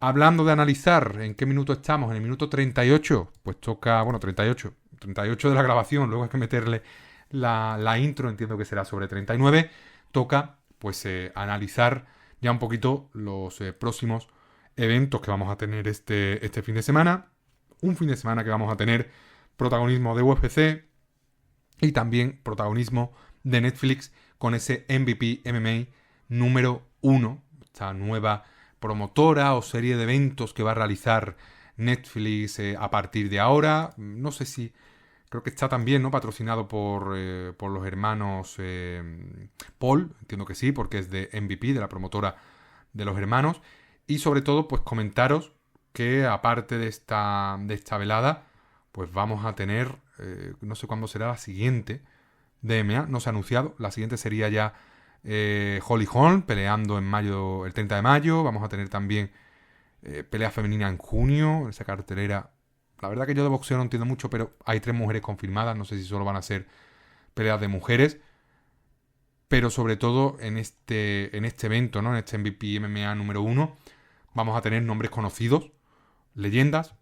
Hablando de analizar, ¿en qué minuto estamos? En el minuto 38. Pues toca, 38 de la grabación, luego hay que meterle la intro, entiendo que será sobre 39. Toca pues analizar ya un poquito los próximos eventos que vamos a tener este fin de semana. Un fin de semana que vamos a tener protagonismo de UFC y también protagonismo de Netflix con ese MVP MMA número 1, esta nueva promotora o serie de eventos que va a realizar Netflix a partir de ahora. No sé si... Creo que está también, ¿no?, patrocinado por los hermanos Paul. Entiendo que sí, porque es de MVP, de la promotora de los hermanos. Y sobre todo, pues comentaros que aparte de esta velada, pues vamos a tener, no sé cuándo será la siguiente de MMA, no se ha anunciado. La siguiente sería ya Holly Holm peleando en mayo, el 30 de mayo. Vamos a tener también pelea femenina en junio, en esa cartelera. La verdad que yo de boxeo no entiendo mucho, pero hay 3 mujeres confirmadas. No sé si solo van a ser peleas de mujeres. Pero sobre todo en este evento, ¿no?, en este MVP MMA número 1, vamos a tener nombres conocidos, leyendas,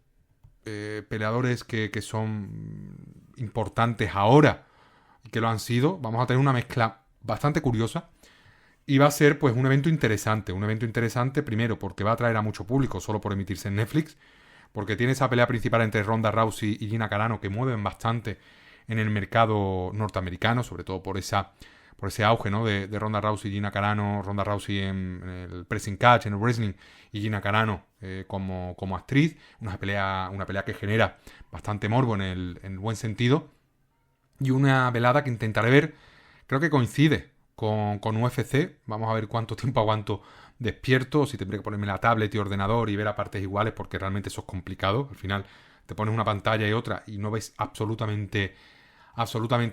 peleadores que son importantes ahora y que lo han sido. Vamos a tener una mezcla bastante curiosa. Y va a ser pues un evento interesante. Un evento interesante primero porque va a atraer a mucho público solo por emitirse en Netflix. Porque tiene esa pelea principal entre Ronda Rousey y Gina Carano que mueven bastante en el mercado norteamericano, sobre todo por esa por ese auge, ¿no? de Ronda Rousey y Gina Carano, Ronda Rousey en el pressing catch, en el wrestling, y Gina Carano como actriz. Una pelea que genera bastante morbo en el buen sentido. Y una velada que intentaré ver, creo que coincide con UFC. Vamos a ver cuánto tiempo aguanto despierto, si tendré que ponerme la tablet y ordenador y ver a partes iguales, porque realmente eso es complicado. Al final te pones una pantalla y otra y no ves absolutamente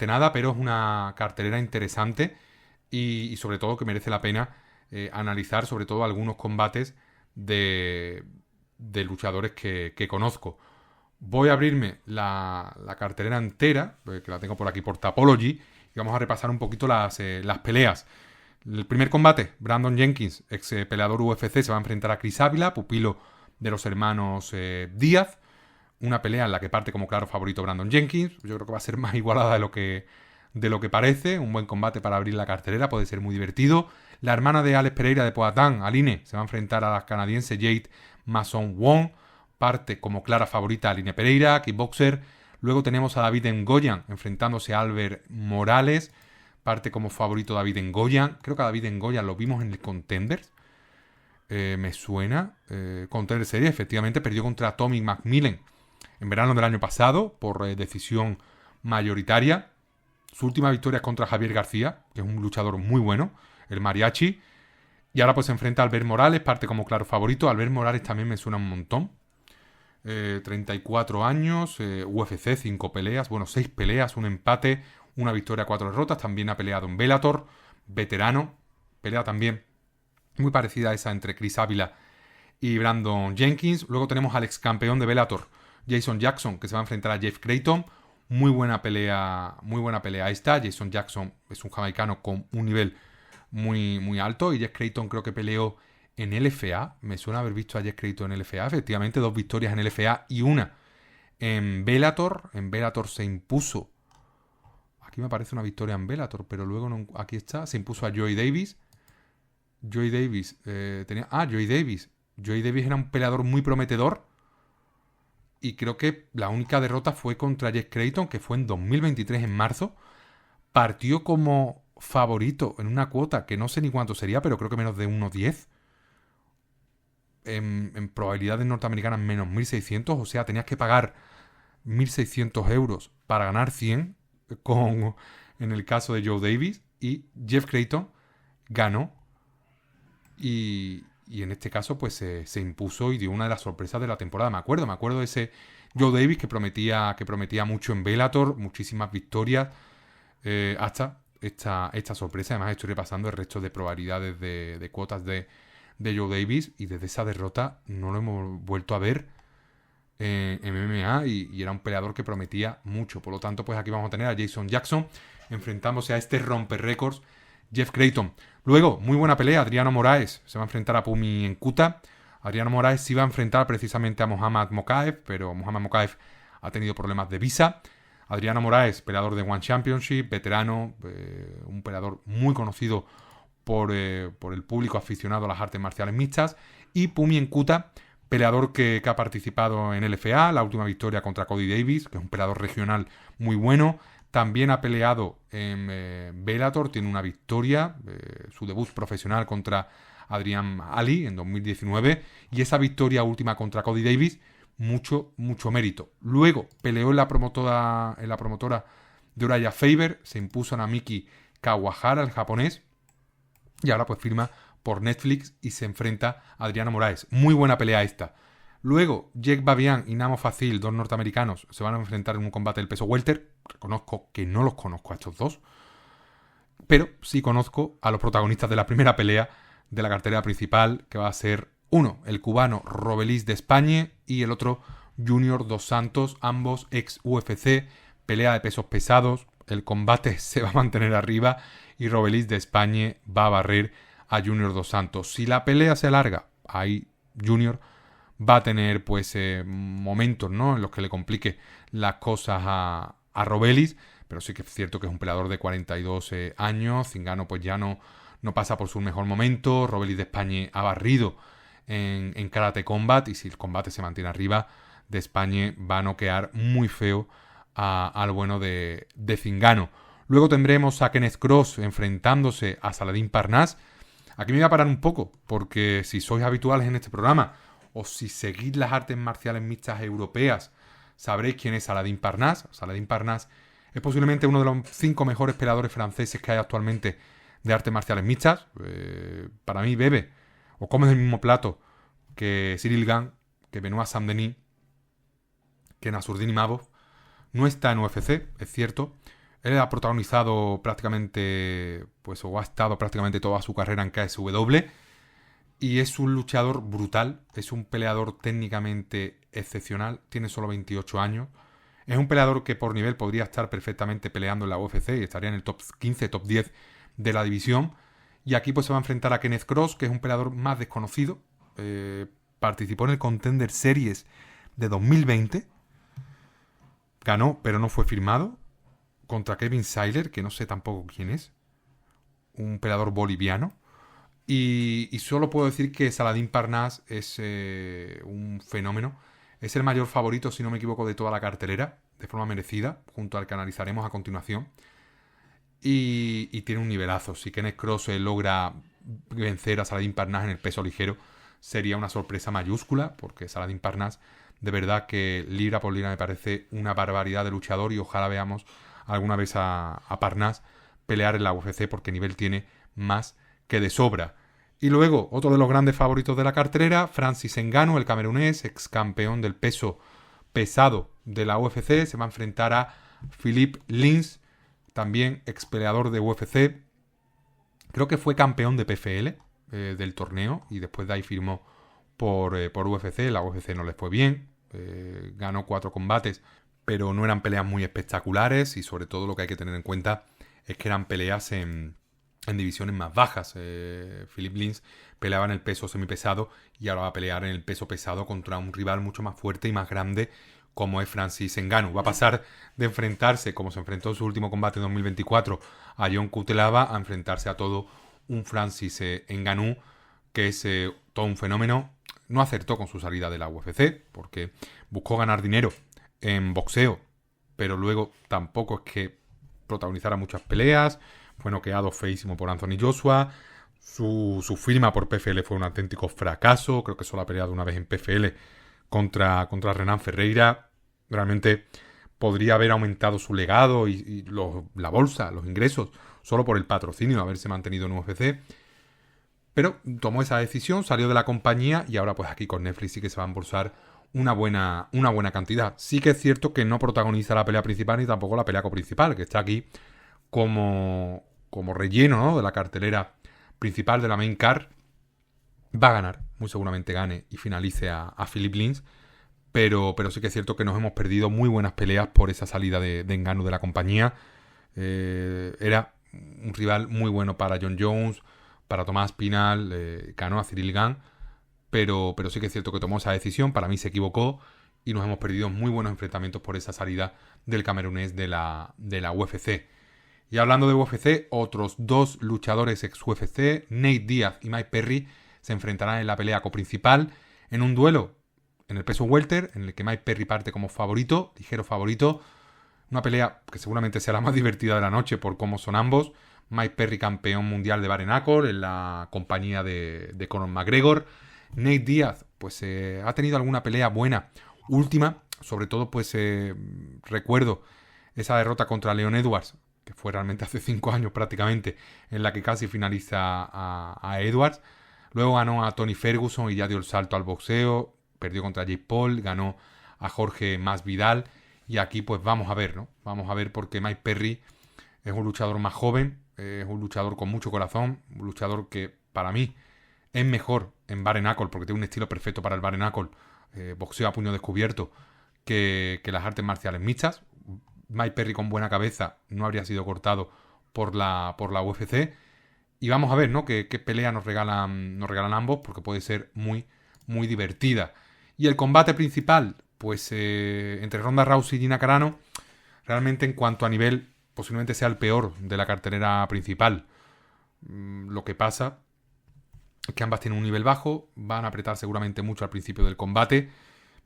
nada, pero es una cartelera interesante y sobre todo que merece la pena analizar, sobre todo algunos combates de luchadores que conozco. Voy a abrirme la cartelera entera, que la tengo por aquí por Tapology, y vamos a repasar un poquito las peleas. El primer combate, Brandon Jenkins, ex peleador UFC, se va a enfrentar a Chris Ávila, pupilo de los hermanos Díaz. Una pelea en la que parte como claro favorito Brandon Jenkins. Yo creo que va a ser más igualada de lo que parece. Un buen combate para abrir la cartelera, puede ser muy divertido. La hermana de Alex Pereira de Poatán, Aline, se va a enfrentar a la canadiense Jade Mason-Wong. Parte como clara favorita Aline Pereira, kickboxer. Luego tenemos a David Ngoyan enfrentándose a Albert Morales. Parte como favorito David Ngoyan. Creo que a David Ngoyan lo vimos en el Contenders. Me suena. Contender Series, efectivamente, perdió contra Tommy McMillan en verano del año pasado por decisión mayoritaria. Su última victoria es contra Javier García, que es un luchador muy bueno, el mariachi. Y ahora pues se enfrenta a Albert Morales, parte como claro favorito. Albert Morales también me suena un montón. 34 años, UFC, 5 peleas, 6 peleas, un empate, una victoria, 4 derrotas. También ha peleado en Bellator, veterano. Pelea también muy parecida a esa entre Chris Ávila y Brandon Jenkins. Luego tenemos al ex campeón de Bellator, Jason Jackson, que se va a enfrentar a Jeff Creighton. Muy buena pelea esta. Jason Jackson es un jamaicano con un nivel muy, muy alto. Y Jeff Creighton creo que peleó en LFA. Me suena haber visto a Jeff Creighton en LFA. Efectivamente, 2 victorias en LFA y una en Bellator. En Bellator se impuso. Aquí me aparece una victoria en Bellator, pero luego no, aquí está. Se impuso a Joey Davis. Joey Davis Joey Davis. Joey Davis era un peleador muy prometedor. Y creo que la única derrota fue contra Jeff Creighton, que fue en 2023, en marzo. Partió como favorito en una cuota que no sé ni cuánto sería, pero creo que menos de 1.10. En probabilidades norteamericanas menos 1.600. O sea, tenías que pagar 1.600 euros para ganar 100, en el caso de Joe Davis. Y Jeff Creighton ganó. Y en este caso pues se impuso y dio una de las sorpresas de la temporada. Me acuerdo de ese Joe Davis que prometía mucho en Bellator, muchísimas victorias, hasta esta sorpresa. Además estoy repasando el resto de probabilidades de cuotas de Joe Davis y desde esa derrota no lo hemos vuelto a ver en MMA y era un peleador que prometía mucho. Por lo tanto, pues aquí vamos a tener a Jason Jackson enfrentándose a este romper récords Jeff Creighton. Luego, muy buena pelea, Adriano Moraes se va a enfrentar a Pumi Nkuta. Adriano Moraes se iba a enfrentar precisamente a Mohamed Mokaev, pero Mohamed Mokaev ha tenido problemas de visa. Adriano Moraes, peleador de One Championship, veterano, un peleador muy conocido por el público aficionado a las artes marciales mixtas. Y Pumi Nkuta, peleador que ha participado en LFA, la última victoria contra Cody Davis, que es un peleador regional muy bueno. También ha peleado en Bellator, tiene una victoria, su debut profesional contra Adrian Ali en 2019. Y esa victoria última contra Cody Davis, mucho mérito. Luego peleó en la promotora de Uriah Faber, se impuso a Namiki Kawahara, el japonés. Y ahora pues firma por Netflix y se enfrenta a Adriano Moraes. Muy buena pelea esta. Luego, Jake Babian y Namo Fazil, 2 norteamericanos, se van a enfrentar en un combate del peso welter. Reconozco que no los conozco a estos dos, pero sí conozco a los protagonistas de la primera pelea de la cartelera principal, que va a ser uno, el cubano Robelis de España, y el otro, Junior Dos Santos, ambos ex UFC, pelea de pesos pesados. El combate se va a mantener arriba y Robelis de España va a barrer a Junior Dos Santos. Si la pelea se alarga, ahí Junior va a tener pues momentos, ¿no?, en los que le complique las cosas a Robelis, pero sí que es cierto que es un peleador de 42 años. Zingano pues ya no pasa por su mejor momento. Robelis de España ha barrido en Karate Combat, y si el combate se mantiene arriba, de España va a noquear muy feo al bueno de Zingano. Luego tendremos a Kenneth Cross enfrentándose a Saladin Parnasse. Aquí me voy a parar un poco, porque si sois habituales en este programa, o si seguís las artes marciales mixtas europeas, sabréis quién es Saladin Parnasse. Saladin Parnasse es posiblemente uno de los 5 mejores peleadores franceses que hay actualmente de artes marciales mixtas. Para mí bebe o come del mismo plato que Cyril Gane, que Benoit Saint-Denis, que Nassourdine Imavov. No está en UFC, es cierto. Él ha protagonizado prácticamente, pues, o ha estado prácticamente toda su carrera en KSW. Y es un luchador brutal. Es un peleador técnicamente excepcional. Tiene solo 28 años. Es un peleador que por nivel podría estar perfectamente peleando en la UFC y estaría en el top 15, top 10 de la división. Y aquí pues se va a enfrentar a Kenneth Cross, que es un peleador más desconocido. Participó en el Contender Series de 2020. Ganó, pero no fue firmado. Contra Kevin Seiler, que no sé tampoco quién es. Un peleador boliviano. Y solo puedo decir que Saladin Parnasse es un fenómeno. Es el mayor favorito, si no me equivoco, de toda la cartelera. De forma merecida, junto al que analizaremos a continuación. Y tiene un nivelazo. Si Kenneth Cross logra vencer a Saladin Parnasse en el peso ligero, sería una sorpresa mayúscula, porque Saladin Parnasse, de verdad que libra por libra me parece una barbaridad de luchador, y ojalá veamos alguna vez a Parnasse pelear en la UFC, porque nivel tiene más que de sobra. Y luego, otro de los grandes favoritos de la cartelera, Francis Ngannou, el camerunés, ex campeón del peso pesado de la UFC, se va a enfrentar a Philippe Lins, también ex peleador de UFC. Creo que fue campeón de PFL del torneo, y después de ahí firmó por UFC. La UFC no le fue bien, ganó 4 combates, pero no eran peleas muy espectaculares, y sobre todo lo que hay que tener en cuenta es que eran peleas en divisiones más bajas. Philippe Lins peleaba en el peso semipesado y ahora va a pelear en el peso pesado contra un rival mucho más fuerte y más grande como es Francis Ngannou. Va a pasar de enfrentarse, como se enfrentó en su último combate en 2024, a John Cutelaba, a enfrentarse a todo un Francis Ngannou, que es todo un fenómeno. No acertó con su salida de la UFC, porque buscó ganar dinero en boxeo, pero luego tampoco es que protagonizara muchas peleas. Fue noqueado feísimo por Anthony Joshua. Su firma por PFL fue un auténtico fracaso. Creo que solo ha peleado una vez en PFL contra Renan Ferreira. Realmente podría haber aumentado su legado y la bolsa, los ingresos, solo por el patrocinio, haberse mantenido en UFC. Pero tomó esa decisión, salió de la compañía, y ahora pues aquí con Netflix sí que se va a embolsar una buena cantidad. Sí que es cierto que no protagoniza la pelea principal ni tampoco la pelea coprincipal, que está aquí como relleno, ¿no?, de la cartelera principal de la main card. Va a ganar, muy seguramente gane y finalice a Philippe Lins, pero sí que es cierto que nos hemos perdido muy buenas peleas por esa salida de Ngannou de la compañía. Era un rival muy bueno para John Jones, para Tomás Pinal, ganó a Cyril Gane, pero sí que es cierto que tomó esa decisión. Para mí se equivocó y nos hemos perdido muy buenos enfrentamientos por esa salida del camerunés de la UFC. Y hablando de UFC, otros 2 luchadores ex-UFC, Nate Diaz y Mike Perry, se enfrentarán en la pelea coprincipal en un duelo en el peso welter, en el que Mike Perry parte como favorito, ligero favorito. Una pelea que seguramente será la más divertida de la noche por cómo son ambos. Mike Perry, campeón mundial de bare knuckle en la compañía de Conor McGregor. Nate Diaz, pues ha tenido alguna pelea buena última, sobre todo pues recuerdo esa derrota contra Leon Edwards, que fue realmente hace 5 años prácticamente, en la que casi finaliza a Edwards. Luego ganó a Tony Ferguson y ya dio el salto al boxeo. Perdió contra Jake Paul, ganó a Jorge Masvidal. Y aquí pues vamos a ver, ¿no? Vamos a ver, porque Mike Perry es un luchador más joven, es un luchador con mucho corazón, un luchador que para mí es mejor en bare knuckle, porque tiene un estilo perfecto para el bare knuckle, boxeo a puño descubierto, que las artes marciales mixtas. Mike Perry con buena cabeza no habría sido cortado por la UFC. Y vamos a ver, ¿no?, qué pelea nos regalan ambos, porque puede ser muy, muy divertida. Y el combate principal, pues entre Ronda Rousey y Gina Carano, realmente en cuanto a nivel, posiblemente sea el peor de la cartelera principal. Lo que pasa es que ambas tienen un nivel bajo, van a apretar seguramente mucho al principio del combate,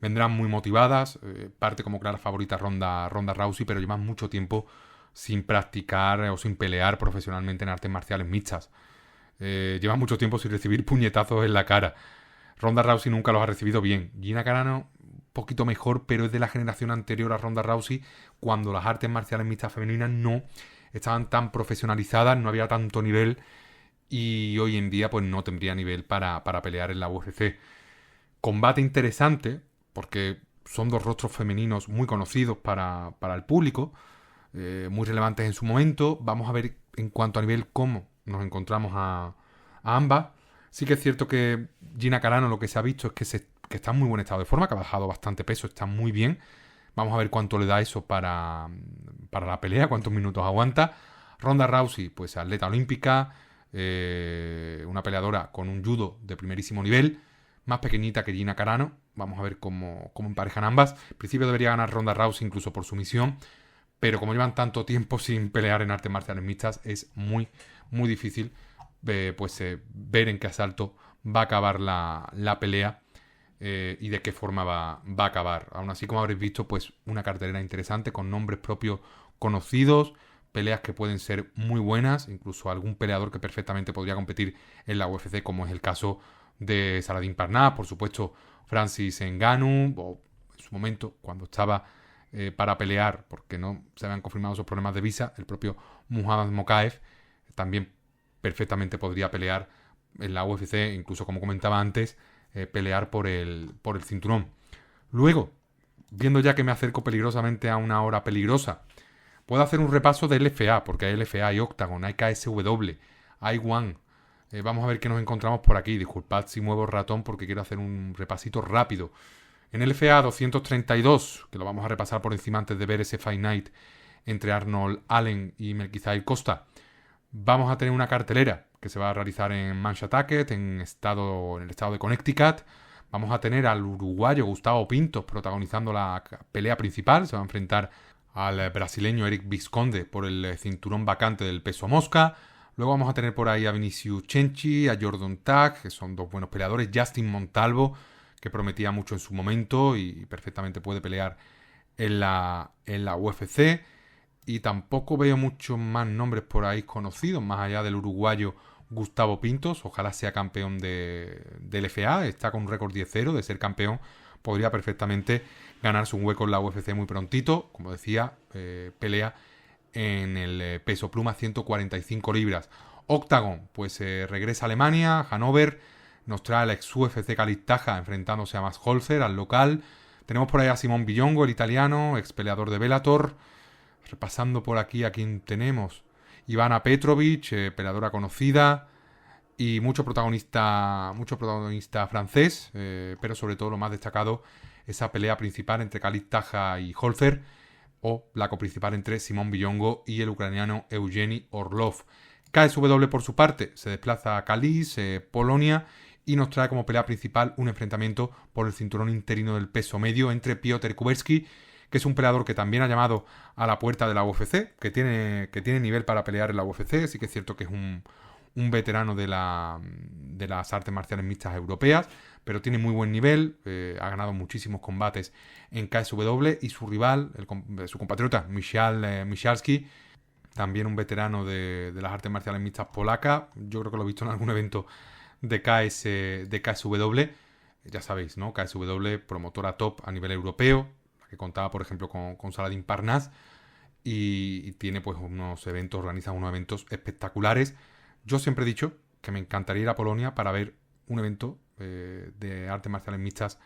vendrán muy motivadas, parte como clara favorita Ronda Rousey, pero llevan mucho tiempo sin practicar o sin pelear profesionalmente en artes marciales mixtas. Lleva mucho tiempo sin recibir puñetazos en la cara. Ronda Rousey nunca los ha recibido bien. Gina Carano, un poquito mejor, pero es de la generación anterior a Ronda Rousey, cuando las artes marciales mixtas femeninas no estaban tan profesionalizadas, no había tanto nivel, y hoy en día pues no tendría nivel para pelear en la UFC. Combate interesante, porque son dos rostros femeninos muy conocidos para el público, muy relevantes en su momento. Vamos a ver en cuanto a nivel cómo nos encontramos a ambas. Sí que es cierto que Gina Carano, lo que se ha visto es que está en muy buen estado de forma, que ha bajado bastante peso, está muy bien. Vamos a ver cuánto le da eso para la pelea, cuántos minutos aguanta. Ronda Rousey, pues atleta olímpica, una peleadora con un judo de primerísimo nivel, más pequeñita que Gina Carano. Vamos a ver cómo emparejan ambas. En principio debería ganar Ronda Rousey incluso por sumisión, pero como llevan tanto tiempo sin pelear en artes marciales mixtas, es muy, muy difícil ver en qué asalto va a acabar la pelea y de qué forma va a acabar. Aún así, como habréis visto, pues una cartelera interesante con nombres propios conocidos, peleas que pueden ser muy buenas, incluso algún peleador que perfectamente podría competir en la UFC, como es el caso de Saladin Parnasse, por supuesto Francis Ngannou, o en su momento cuando estaba para pelear, porque no se habían confirmado esos problemas de visa, el propio Muhammad Mokaev también perfectamente podría pelear en la UFC, incluso como comentaba antes, pelear por el cinturón. Luego, viendo ya que me acerco peligrosamente a una hora peligrosa, puedo hacer un repaso de LFA, porque hay LFA, hay Octagon, hay KSW, hay One. Vamos a ver qué nos encontramos por aquí. Disculpad si muevo el ratón porque quiero hacer un repasito rápido. En LFA 232, que lo vamos a repasar por encima antes de ver ese Fight Night entre Arnold Allen y Melquizael Costa, vamos a tener una cartelera que se va a realizar en Manchester, en el estado de Connecticut. Vamos a tener al uruguayo Gustavo Pintos protagonizando la pelea principal. Se va a enfrentar al brasileño Eric Visconde por el cinturón vacante del peso mosca. Luego vamos a tener por ahí a Vinicius Chenchi, a Jordan Tag, que son dos buenos peleadores. Justin Montalvo, que prometía mucho en su momento y perfectamente puede pelear en la UFC. Y tampoco veo muchos más nombres por ahí conocidos, más allá del uruguayo Gustavo Pintos. Ojalá sea campeón de LFA. Está con un récord 10-0 de ser campeón. Podría perfectamente ganarse un hueco en la UFC muy prontito. Como decía, pelea en el peso pluma 145 libras. Octagon, pues regresa a Alemania, Hannover. Nos trae al ex UFC Kalistaja enfrentándose a Max Holzer, al local. Tenemos por ahí a Simón Billongo, el italiano, ex peleador de Bellator. Repasando por aquí a quien tenemos. Ivana Petrovic, peleadora conocida. Y mucho protagonista francés. Pero sobre todo lo más destacado, esa pelea principal entre Khalid Taha y Holzer. O la coprincipal entre Simón Billongo y el ucraniano Evgeny Orlov. KSW por su parte se desplaza a Kalisz, Polonia, y nos trae como pelea principal un enfrentamiento por el cinturón interino del peso medio entre Piotr Kuberski, que es un peleador que también ha llamado a la puerta de la UFC, que tiene nivel para pelear en la UFC. Sí que es cierto que es un veterano de las artes marciales mixtas europeas, pero tiene muy buen nivel, ha ganado muchísimos combates en KSW, y su rival, su compatriota Michalski, también un veterano de las artes marciales mixtas polacas. Yo creo que lo he visto en algún evento de KSW. Ya sabéis, ¿no? KSW, promotora top a nivel europeo, que contaba, por ejemplo, con Saladin Parnasse, y tiene pues organiza unos eventos espectaculares. Yo siempre he dicho que me encantaría ir a Polonia para ver un evento de artes marciales mixtas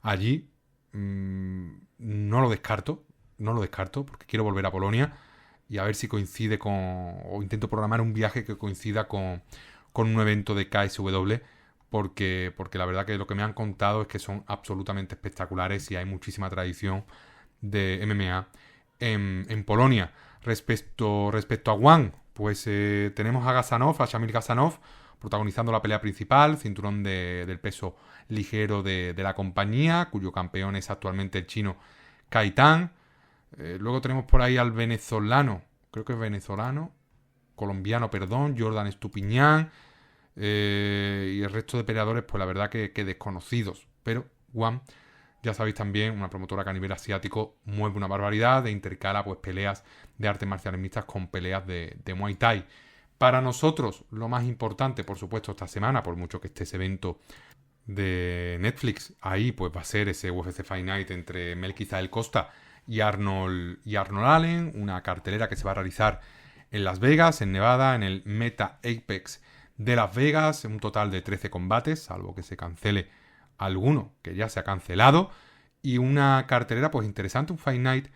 allí. No lo descarto, porque quiero volver a Polonia y a ver si coincide o intento programar un viaje que coincida con un evento de KSW, porque la verdad que lo que me han contado es que son absolutamente espectaculares y hay muchísima tradición de MMA en Polonia. Respecto a One, pues tenemos a Shamil Gazanov, protagonizando la pelea principal, cinturón del peso ligero de la compañía, cuyo campeón es actualmente el chino Kaitan. Luego tenemos por ahí al colombiano, Jordan Estupiñán. Y el resto de peleadores, pues la verdad que desconocidos. Pero One Ya sabéis también, una promotora que a nivel asiático mueve una barbaridad, de intercala pues peleas de artes marciales mixtas con peleas de Muay Thai. Para nosotros, lo más importante, por supuesto, esta semana, por mucho que esté ese evento de Netflix, ahí pues va a ser ese UFC Fight Night entre Melquizael Costa y Arnold Allen, una cartelera que se va a realizar en Las Vegas, en Nevada, en el Meta Apex de Las Vegas, un total de 13 combates, salvo que se cancele alguno que ya se ha cancelado, y una cartelera pues interesante, un Fight Night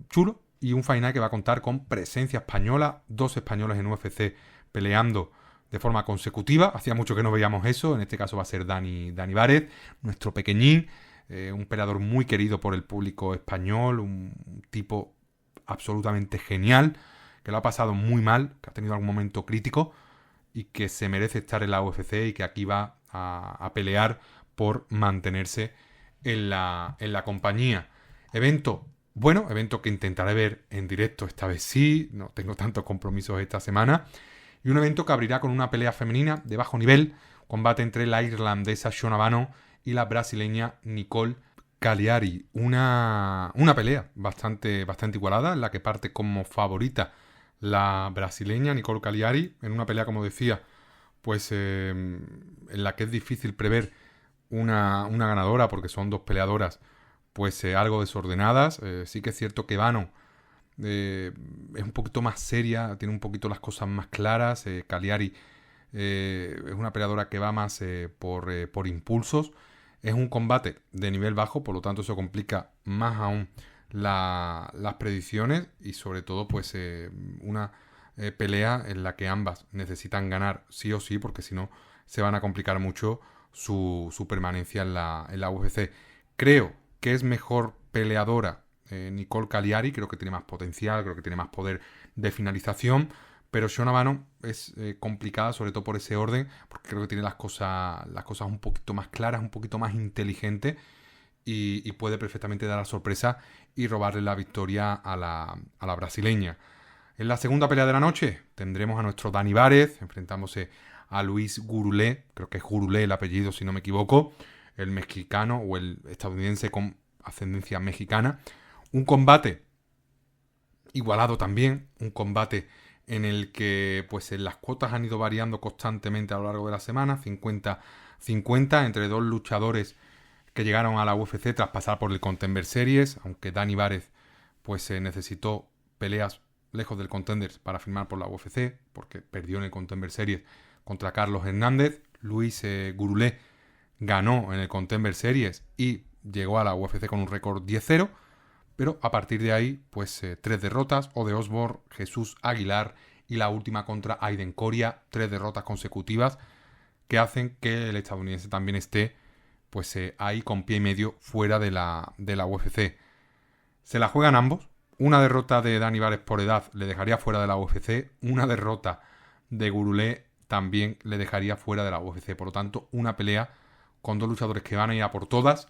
chulo, y un Fight Night que va a contar con presencia española, 2 españoles en UFC peleando de forma consecutiva. Hacía mucho que no veíamos eso. En este caso va a ser Dani Várez, nuestro pequeñín, un peleador muy querido por el público español, un tipo absolutamente genial, que lo ha pasado muy mal, que ha tenido algún momento crítico y que se merece estar en la UFC y que aquí va a pelear por mantenerse en la compañía. Evento que intentaré ver en directo esta vez sí, no tengo tantos compromisos esta semana. Y un evento que abrirá con una pelea femenina de bajo nivel, combate entre la irlandesa Shona Bano y la brasileña Nicole Cagliari. Una pelea bastante igualada, en la que parte como favorita la brasileña Nicole Cagliari, en una pelea, como decía, pues en la que es difícil prever una ganadora, porque son 2 peleadoras pues algo desordenadas. Sí que es cierto que Bano es un poquito más seria, tiene un poquito las cosas más claras. Cagliari es una peleadora que va más por impulsos. Es un combate de nivel bajo, por lo tanto eso complica más aún las predicciones, y sobre todo pues una pelea en la que ambas necesitan ganar sí o sí, porque si no se van a complicar mucho su permanencia en la UFC. Creo que es mejor peleadora Nicole Cagliari, creo que tiene más potencial, creo que tiene más poder de finalización, pero Shona Bano es complicada, sobre todo por ese orden, porque creo que tiene las cosas un poquito más claras, un poquito más inteligente, y puede perfectamente dar la sorpresa y robarle la victoria a la brasileña. En la segunda pelea de la noche tendremos a nuestro Dani Várez enfrentándose a Luis Gurulé, creo que es Gurulé el apellido si no me equivoco, el mexicano o el estadounidense con ascendencia mexicana. Un combate igualado también, un combate en el que pues las cuotas han ido variando constantemente a lo largo de la semana, 50-50 entre 2 luchadores que llegaron a la UFC tras pasar por el Contender Series, aunque Dani Várez pues necesitó peleas lejos del Contender para firmar por la UFC, porque perdió en el Contender Series contra Carlos Hernández. Luis Gurulé ganó en el Contender Series y llegó a la UFC con un récord 10-0, pero a partir de ahí, pues 3 derrotas, Ode Osborne, Jesús Aguilar y la última contra Aiden Coria, 3 derrotas consecutivas que hacen que el estadounidense también esté pues ahí con pie y medio fuera de la UFC. Se la juegan ambos. Una derrota de Dani Várez por edad le dejaría fuera de la UFC, una derrota de Gurulé también le dejaría fuera de la UFC. Por lo tanto, una pelea con 2 luchadores que van a ir a por todas.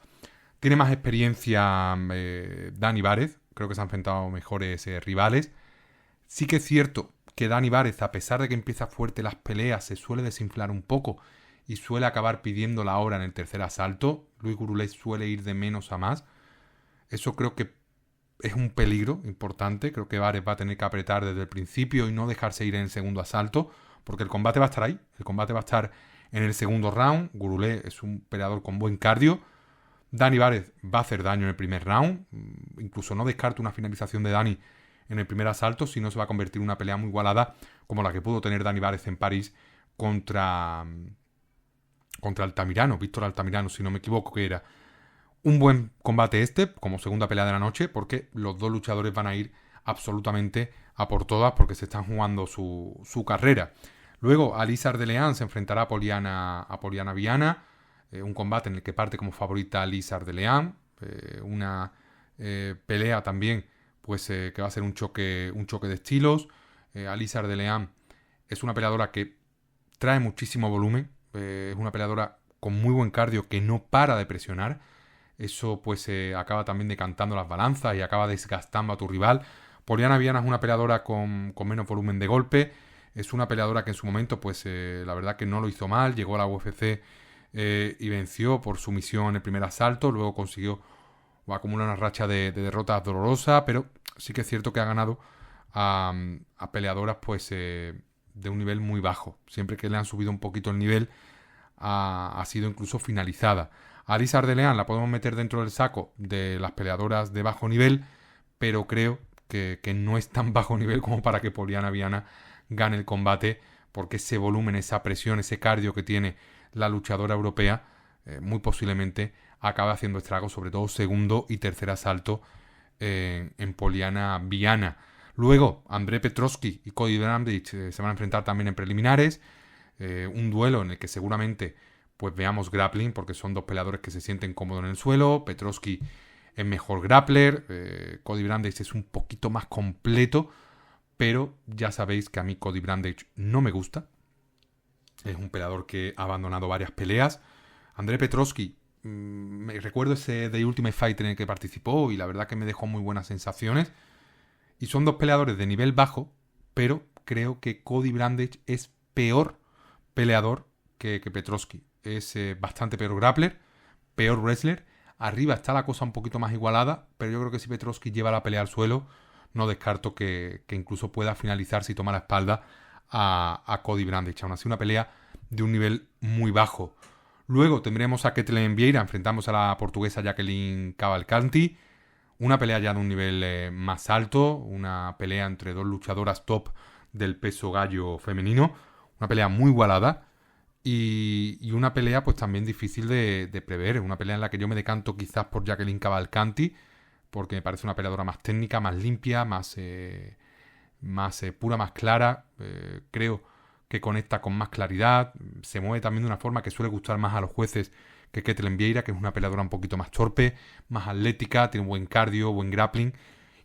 Tiene más experiencia Dani Várez, creo que se han enfrentado mejores rivales. Sí que es cierto que Dani Várez, a pesar de que empieza fuerte las peleas, se suele desinflar un poco y suele acabar pidiendo la hora en el tercer asalto. Luis Gurulé suele ir de menos a más. Eso creo que es un peligro importante. Creo que Várez va a tener que apretar desde el principio y no dejarse ir en el segundo asalto, porque el combate va a estar ahí. El combate va a estar en el segundo round. Gurulé es un peleador con buen cardio. Dani Várez va a hacer daño en el primer round. Incluso no descarto una finalización de Dani en el primer asalto, si no se va a convertir en una pelea muy igualada como la que pudo tener Dani Várez en París contra Altamirano, Víctor Altamirano, si no me equivoco, que era un buen combate como segunda pelea de la noche, porque los 2 luchadores van a ir absolutamente a por todas, porque se están jugando su carrera. Luego, Alizar de Leán se enfrentará a Poliana Viana, un combate en el que parte como favorita Alizar de Leán, una pelea también pues que va a ser un choque de estilos. Alizar de Leán es una peleadora que trae muchísimo volumen, es una peleadora con muy buen cardio que no para de presionar. Eso pues acaba también decantando las balanzas y acaba desgastando a tu rival. Poliana Viana es una peleadora con menos volumen de golpe. Es una peleadora que en su momento pues la verdad que no lo hizo mal. Llegó a la UFC y venció por sumisión el primer asalto. Luego consiguió acumular una racha de derrotas dolorosa, pero sí que es cierto que ha ganado a peleadoras pues de un nivel muy bajo. Siempre que le han subido un poquito el nivel ha sido incluso finalizada. Alice Ardelean la podemos meter dentro del saco de las peleadoras de bajo nivel, pero creo que no es tan bajo nivel como para que Poliana Viana gane el combate, porque ese volumen, esa presión, ese cardio que tiene la luchadora europea, muy posiblemente acabe haciendo estragos, sobre todo segundo y tercer asalto en Poliana Viana. Luego, Andrei Petrovsky y Cody Brandage se van a enfrentar también en preliminares. Un duelo en el que seguramente pues veamos grappling, porque son dos peleadores que se sienten cómodos en el suelo. Petrovsky es mejor grappler, Cody Brandage es un poquito más completo, pero ya sabéis que a mí Cody Brandage no me gusta. Es un peleador que ha abandonado varias peleas. Andrei Petrovsky, me recuerdo ese The Ultimate Fighter en el que participó y la verdad que me dejó muy buenas sensaciones. Y son dos peleadores de nivel bajo, pero creo que Cody Brandage es peor peleador que Petrovsky. Es bastante peor grappler, peor wrestler. Arriba está la cosa un poquito más igualada, pero yo creo que si Petrovsky lleva la pelea al suelo, no descarto que incluso pueda finalizar si toma la espalda a Cody Brandage. Aún así, una pelea de un nivel muy bajo. Luego tendremos a Ketlen Vieira, enfrentamos a la portuguesa Jacqueline Cavalcanti. Una pelea ya de un nivel más alto, una pelea entre dos luchadoras top del peso gallo femenino. Una pelea muy igualada. Y una pelea pues también difícil de prever. Una pelea en la que yo me decanto quizás por Jacqueline Cavalcanti, porque me parece una peleadora más técnica, más limpia, más pura, más clara. Creo que conecta con más claridad. Se mueve también de una forma que suele gustar más a los jueces que Ketlen Vieira, que es una peleadora un poquito más torpe, más atlética, tiene buen cardio, buen grappling.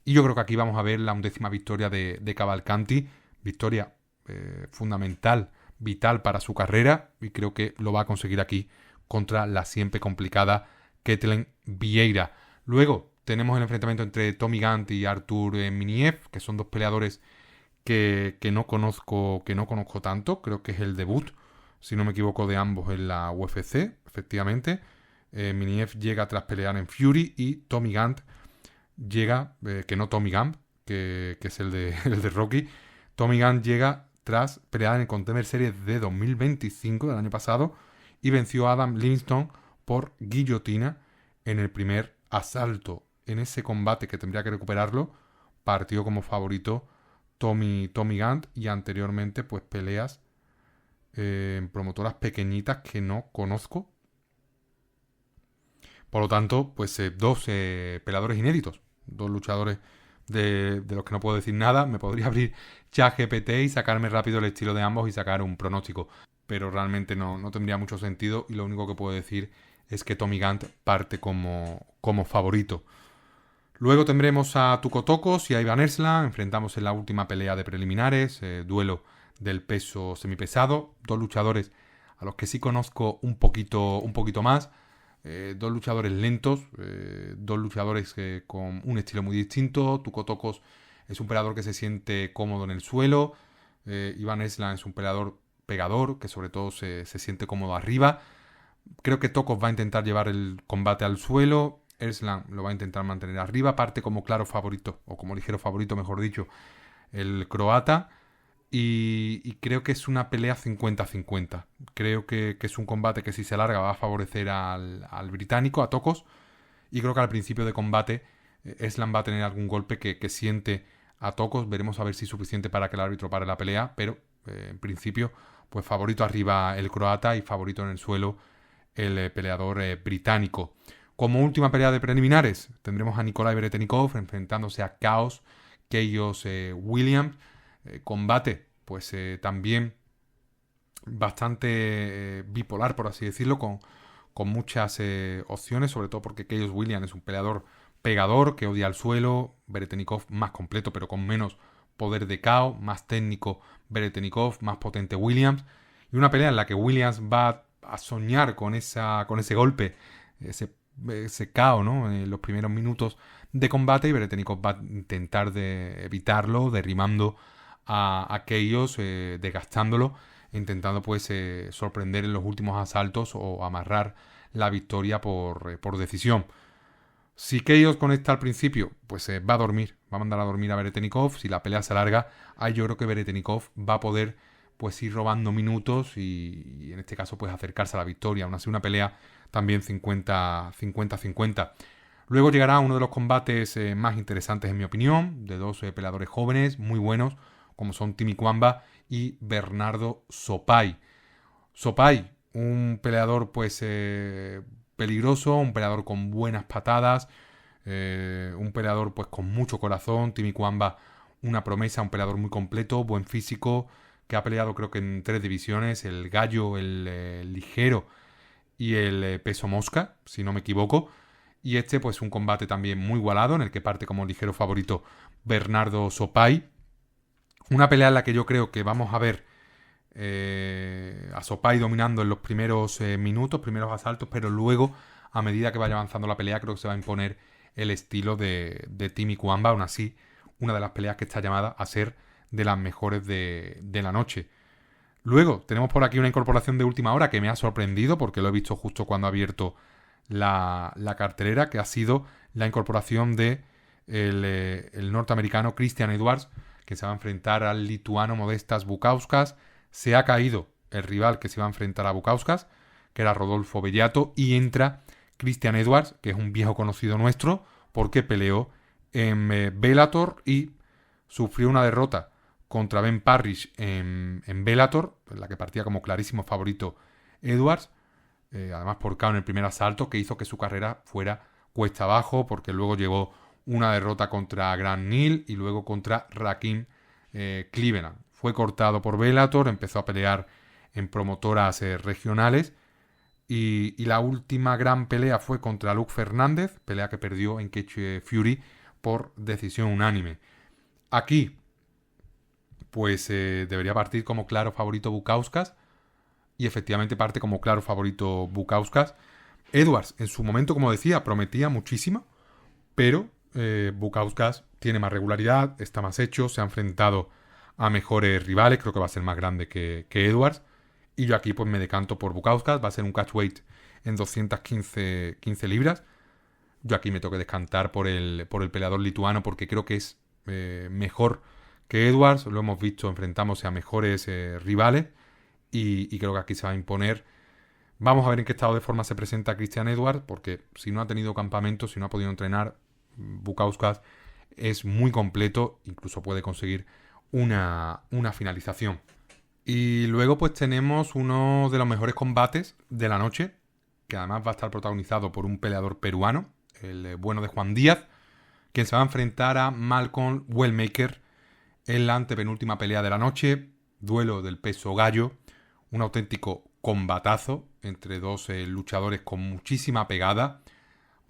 Y yo creo que aquí vamos a ver la 11ª victoria de Cavalcanti. Victoria fundamental, vital para su carrera, y creo que lo va a conseguir aquí contra la siempre complicada Ketlen Vieira. Luego tenemos el enfrentamiento entre Tommy Gant y Artur Miniev, que son dos peleadores que no conozco tanto. Creo que es el debut, si no me equivoco, de ambos en la UFC, efectivamente. Miniev llega tras pelear en Fury y Tommy Gant llega, que no Tommy Gant, que es el de Rocky. Tommy Gant llega tras pelear en el Contender Series de 2025 del año pasado y venció a Adam Livingston por guillotina en el primer asalto. En ese combate, que tendría que recuperarlo, partió como favorito Tommy Gant, y anteriormente pues peleas en promotoras pequeñitas que no conozco. Por lo tanto, pues dos peleadores inéditos, dos luchadores de los que no puedo decir nada. Me podría abrir ChatGPT y sacarme rápido el estilo de ambos y sacar un pronóstico, pero realmente no tendría mucho sentido, y lo único que puedo decir es que Tommy Gant parte como favorito. Luego tendremos a Tuco Tokos y a Ivan Erslan. Enfrentamos en la última pelea de preliminares, duelo del peso semipesado. Dos luchadores a los que sí conozco un poquito más. Dos luchadores lentos, dos luchadores con un estilo muy distinto. Tuco Tokos es un peleador que se siente cómodo en el suelo. Ivan Erslan es un peleador pegador que sobre todo se siente cómodo arriba. Creo que Tokos va a intentar llevar el combate al suelo. Erslan lo va a intentar mantener arriba. Parte como claro favorito, o como ligero favorito, mejor dicho, el croata. Y creo que es una pelea 50-50. Creo que es un combate que, si se alarga, va a favorecer al británico, a Tokos. Y creo que al principio de combate Erslan va a tener algún golpe que siente a Tokos. Veremos a ver si es suficiente para que el árbitro pare la pelea. Pero en principio, pues favorito arriba el croata y favorito en el suelo el peleador británico. Como última pelea de preliminares tendremos a Nikolai Veretennikov enfrentándose a Chaos Williams. Combate pues también bastante bipolar, por así decirlo, con muchas opciones, sobre todo porque Chaos Williams es un peleador pegador que odia el suelo. Veretennikov más completo pero con menos poder de KO, más técnico Veretennikov, más potente Williams, y una pelea en la que Williams va a soñar con ese golpe, ese KO, ¿no?, en los primeros minutos de combate, y Veretennikov va a intentar de evitarlo, derribando a Chaos, desgastándolo intentando pues sorprender en los últimos asaltos o amarrar la victoria por decisión. Si Keyos conecta al principio, pues va a dormir, va a mandar a dormir a Veretennikov. Si la pelea se alarga, ahí yo creo que Veretennikov va a poder pues ir robando minutos y en este caso pues acercarse a la victoria. Aún así una pelea también 50-50. Luego llegará uno de los combates más interesantes en mi opinión, de dos peleadores jóvenes muy buenos, como son Timmy Kwamba y Bernardo Sopay. Sopay, un peleador pues peligroso, un peleador con buenas patadas, un peleador pues con mucho corazón. Timmy Kwamba, una promesa, un peleador muy completo, buen físico, que ha peleado creo que en 3 divisiones, el gallo, el ligero y el peso mosca, si no me equivoco. Y este pues un combate también muy igualado, en el que parte como ligero favorito Bernardo Sopay. Una pelea en la que yo creo que vamos a ver a Sopay dominando en los primeros minutos, primeros asaltos, pero luego, a medida que vaya avanzando la pelea, creo que se va a imponer el estilo de Timmy Kwamba. Aún así, una de las peleas que está llamada a ser de las mejores de la noche. Luego, tenemos por aquí una incorporación de última hora que me ha sorprendido, porque lo he visto justo cuando ha abierto la cartelera, que ha sido la incorporación de el norteamericano Christian Edwards, que se va a enfrentar al lituano Modestas Bukauskas. Se ha caído el rival que se va a enfrentar a Bukauskas, que era Rodolfo Bellato, y entra Christian Edwards, que es un viejo conocido nuestro, porque peleó en Bellator y sufrió una derrota contra Ben Parrish en Bellator, en la que partía como clarísimo favorito Edwards, además por KO en el primer asalto, que hizo que su carrera fuera cuesta abajo, porque luego llegó una derrota contra Grant Neal y luego contra Rakim Cleveland. Fue cortado por Bellator, empezó a pelear en promotoras regionales y la última gran pelea fue contra Luke Fernández, pelea que perdió en Cage Fury por decisión unánime. Aquí pues debería partir como claro favorito Bukauskas, y efectivamente parte como claro favorito Bukauskas. Edwards en su momento, como decía, prometía muchísimo, pero Bukauskas tiene más regularidad, está más hecho, se ha enfrentado a mejores rivales, creo que va a ser más grande que Edwards, y yo aquí pues me decanto por Bukauskas. Va a ser un catchweight en 215 libras. Yo aquí me tengo que descantar por el peleador lituano, porque creo que es mejor que Edwards. Lo hemos visto, enfrentándose a mejores rivales, y creo que aquí se va a imponer. Vamos a ver en qué estado de forma se presenta Christian Edwards, porque si no ha tenido campamento, si no ha podido entrenar, Bukauskas es muy completo, incluso puede conseguir una finalización. Y luego pues tenemos uno de los mejores combates de la noche, que además va a estar protagonizado por un peleador peruano, el bueno de Juan Díaz, quien se va a enfrentar a Malcolm Wellmaker en la antepenúltima pelea de la noche, duelo del peso gallo, un auténtico combatazo entre dos luchadores con muchísima pegada.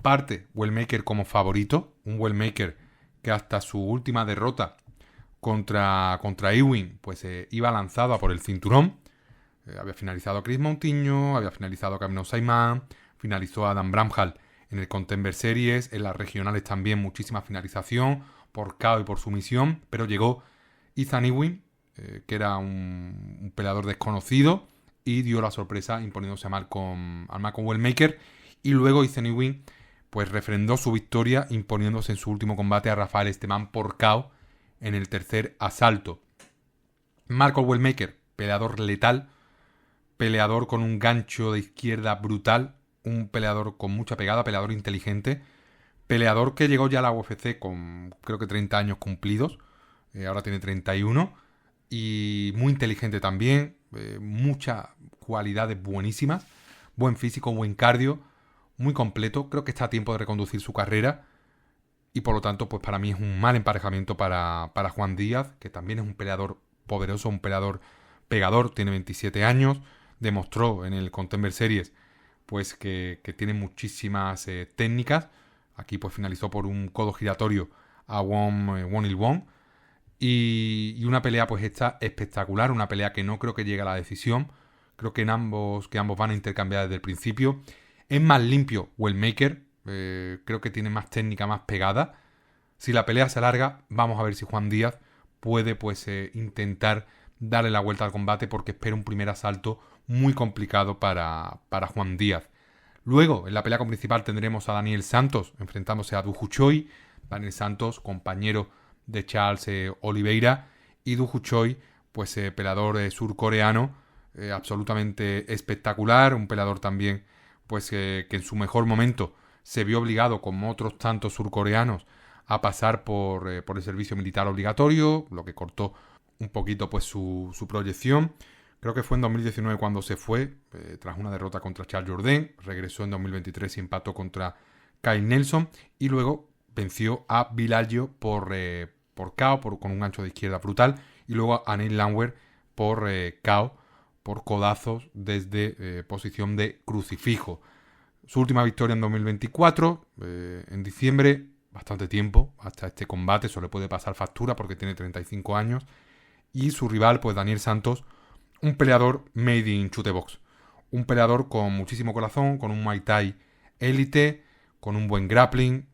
Parte Wellmaker como favorito, un Wellmaker que hasta su última derrota contra Ewing pues iba lanzado a por el cinturón. Había finalizado a Chris Moutinho, había finalizado a Khabib Saiman, finalizó a Adam Bramhall en el Contender Series, en las regionales también muchísima finalización por KO y por sumisión, pero llegó Ethan Ewing, que era un peleador desconocido, y dio la sorpresa imponiéndose a Malcolm Wellmaker, y luego Ethan Ewing pues refrendó su victoria imponiéndose en su último combate a Rafael Esteban por KO en el tercer asalto. Malcolm Wellmaker, peleador letal, peleador con un gancho de izquierda brutal, un peleador con mucha pegada, peleador inteligente, peleador que llegó ya a la UFC con creo que 30 años cumplidos, ahora tiene 31, y muy inteligente también, muchas cualidades buenísimas, buen físico, buen cardio, muy completo. Creo que está a tiempo de reconducir su carrera, y por lo tanto pues para mí es un mal emparejamiento para Juan Díaz, que también es un peleador poderoso, un peleador pegador, tiene 27 años, demostró en el Contender Series pues que tiene muchísimas técnicas. Aquí pues finalizó por un codo giratorio a Won Il Won, y una pelea pues esta espectacular, una pelea que no creo que llegue a la decisión. Creo que ambos van a intercambiar desde el principio. Es más limpio Wellmaker, creo que tiene más técnica, más pegada. Si la pelea se alarga, vamos a ver si Juan Díaz puede pues intentar darle la vuelta al combate porque espera un primer asalto muy complicado para Juan Díaz. Luego, en la pelea principal tendremos a Daniel Santos enfrentándose a Du Choi. Daniel Santos, compañero de Charles Oliveira, y Du Choi, pues peleador surcoreano, absolutamente espectacular, un peleador también pues que en su mejor momento se vio obligado, como otros tantos surcoreanos, a pasar por el servicio militar obligatorio, lo que cortó un poquito pues su proyección. Creo que fue en 2019 cuando se fue, tras una derrota contra Charles Jourdain. Regresó en 2023 y empató contra Kyle Nelson. Y luego venció a Villaggio por KO, con un gancho de izquierda brutal. Y luego a Neil Landwehr por KO, por codazos desde posición de crucifijo. Su última victoria en 2024, en diciembre, bastante tiempo hasta este combate. Eso le puede pasar factura porque tiene 35 años. Y su rival, pues Daniel Santos, un peleador made in chutebox. Un peleador con muchísimo corazón, con un Muay Thai élite, con un buen grappling,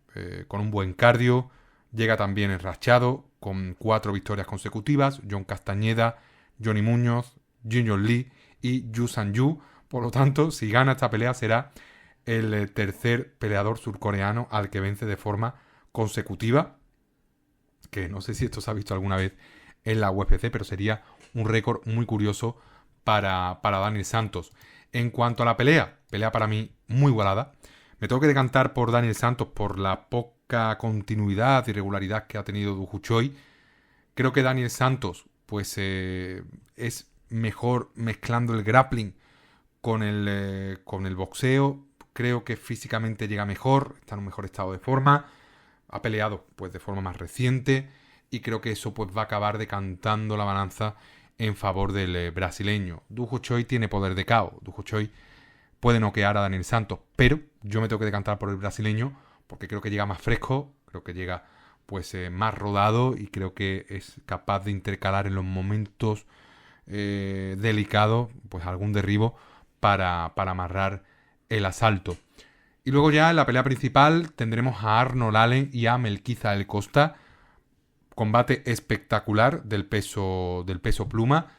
con un buen cardio. Llega también enrachado, con 4 victorias consecutivas. John Castañeda, Johnny Muñoz, Junior Lee y Yu San-yu. Por lo tanto, si gana esta pelea será el tercer peleador surcoreano al que vence de forma consecutiva. Que no sé si esto se ha visto alguna vez en la UFC, pero sería un récord muy curioso para Daniel Santos. En cuanto a la pelea para mí muy igualada. Me tengo que decantar por Daniel Santos por la poca continuidad y regularidad que ha tenido Du Choi. Creo que Daniel Santos pues es mejor mezclando el grappling con el boxeo. Creo que físicamente llega mejor, está en un mejor estado de forma. Ha peleado pues de forma más reciente y creo que eso pues va a acabar decantando la balanza en favor del brasileño. Du Choi tiene poder de KO. Du Choi puede noquear a Daniel Santos, pero yo me tengo que decantar por el brasileño porque creo que llega más fresco, creo que llega pues más rodado y creo que es capaz de intercalar en los momentos delicados pues algún derribo para amarrar el asalto. Y luego ya en la pelea principal tendremos a Arnold Allen y a Melquiza El Costa. Combate espectacular del peso pluma.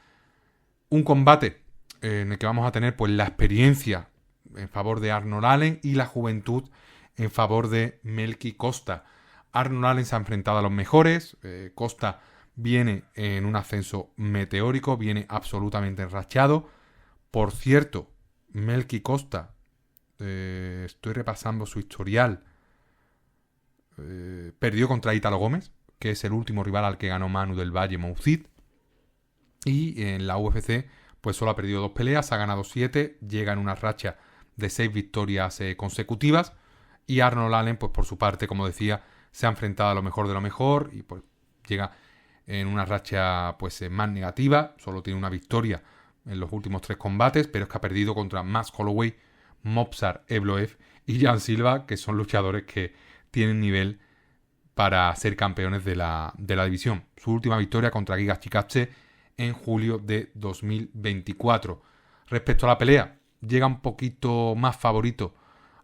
Un combate en el que vamos a tener pues la experiencia en favor de Arnold Allen y la juventud en favor de Melqui Costa. Arnold Allen se ha enfrentado a los mejores. Costa viene en un ascenso meteórico, viene absolutamente enrachado. Por cierto, Melqui Costa, estoy repasando su historial, perdió contra Ítalo Gómez, que es el último rival al que ganó Manu del Valle Moucid. Y en la UFC pues solo ha perdido 2 peleas, ha ganado 7, llega en una racha de 6 victorias consecutivas. Y Arnold Allen, pues por su parte, como decía, se ha enfrentado a lo mejor de lo mejor y pues llega en una racha pues más negativa. Solo tiene una victoria en los últimos 3 combates, pero es que ha perdido contra Max Holloway, Movsar Evloev y Jan Silva, que son luchadores que tienen nivel para ser campeones de la división. Su última victoria contra Giga Chikadze en julio de 2024. Respecto a la pelea, llega un poquito más favorito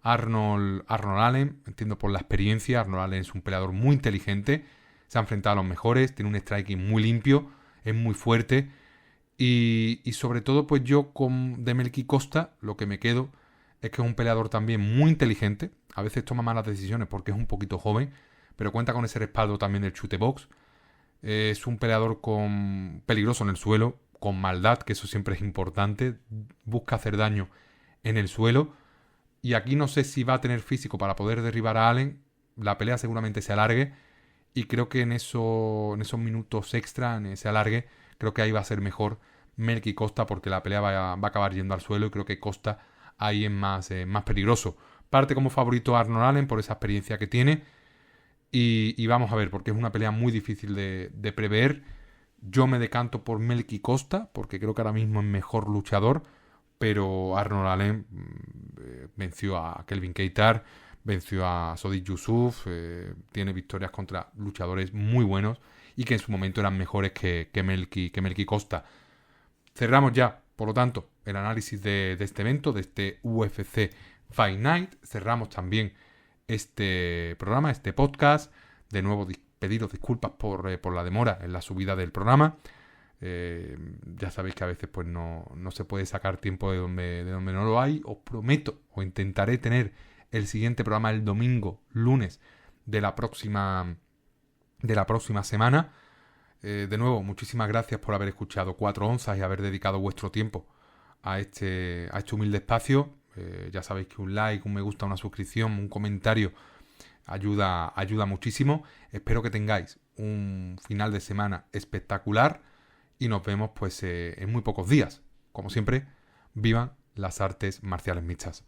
Arnold Allen, entiendo por la experiencia. Arnold Allen es un peleador muy inteligente, se ha enfrentado a los mejores, tiene un striking muy limpio, es muy fuerte y sobre todo pues yo con Melqui Costa lo que me quedo es que es un peleador también muy inteligente, a veces toma malas decisiones porque es un poquito joven, pero cuenta con ese respaldo también del chute box. Es un peleador peligroso en el suelo, con maldad, que eso siempre es importante. Busca hacer daño en el suelo. Y aquí no sé si va a tener físico para poder derribar a Allen. La pelea seguramente se alargue. Y creo que en esos minutos extra, en ese alargue, creo que ahí va a ser mejor Melqui Costa, porque la pelea va a acabar yendo al suelo. Y creo que Costa ahí es más peligroso. Parte como favorito Arnold Allen por esa experiencia que tiene. Y vamos a ver, porque es una pelea muy difícil de prever. Yo me decanto por Melqui Costa, porque creo que ahora mismo es mejor luchador. Pero Arnold Allen venció a Kelvin Keitar, venció a Sodiq Yusuf, tiene victorias contra luchadores muy buenos y que en su momento eran mejores que Melqui Costa. Cerramos ya, por lo tanto, el análisis de este evento, de este UFC Fight Night. Cerramos también este programa, este podcast. De nuevo, pediros disculpas por la demora en la subida del programa. Ya sabéis que a veces pues no se puede sacar tiempo de donde no lo hay. Os prometo, o intentaré tener el siguiente programa el domingo, lunes de la próxima semana. De nuevo, muchísimas gracias por haber escuchado 4 onzas y haber dedicado vuestro tiempo a este humilde espacio. Ya sabéis que un like, un me gusta, una suscripción, un comentario ayuda muchísimo. Espero que tengáis un final de semana espectacular y nos vemos pues en muy pocos días. Como siempre, vivan las artes marciales mixtas.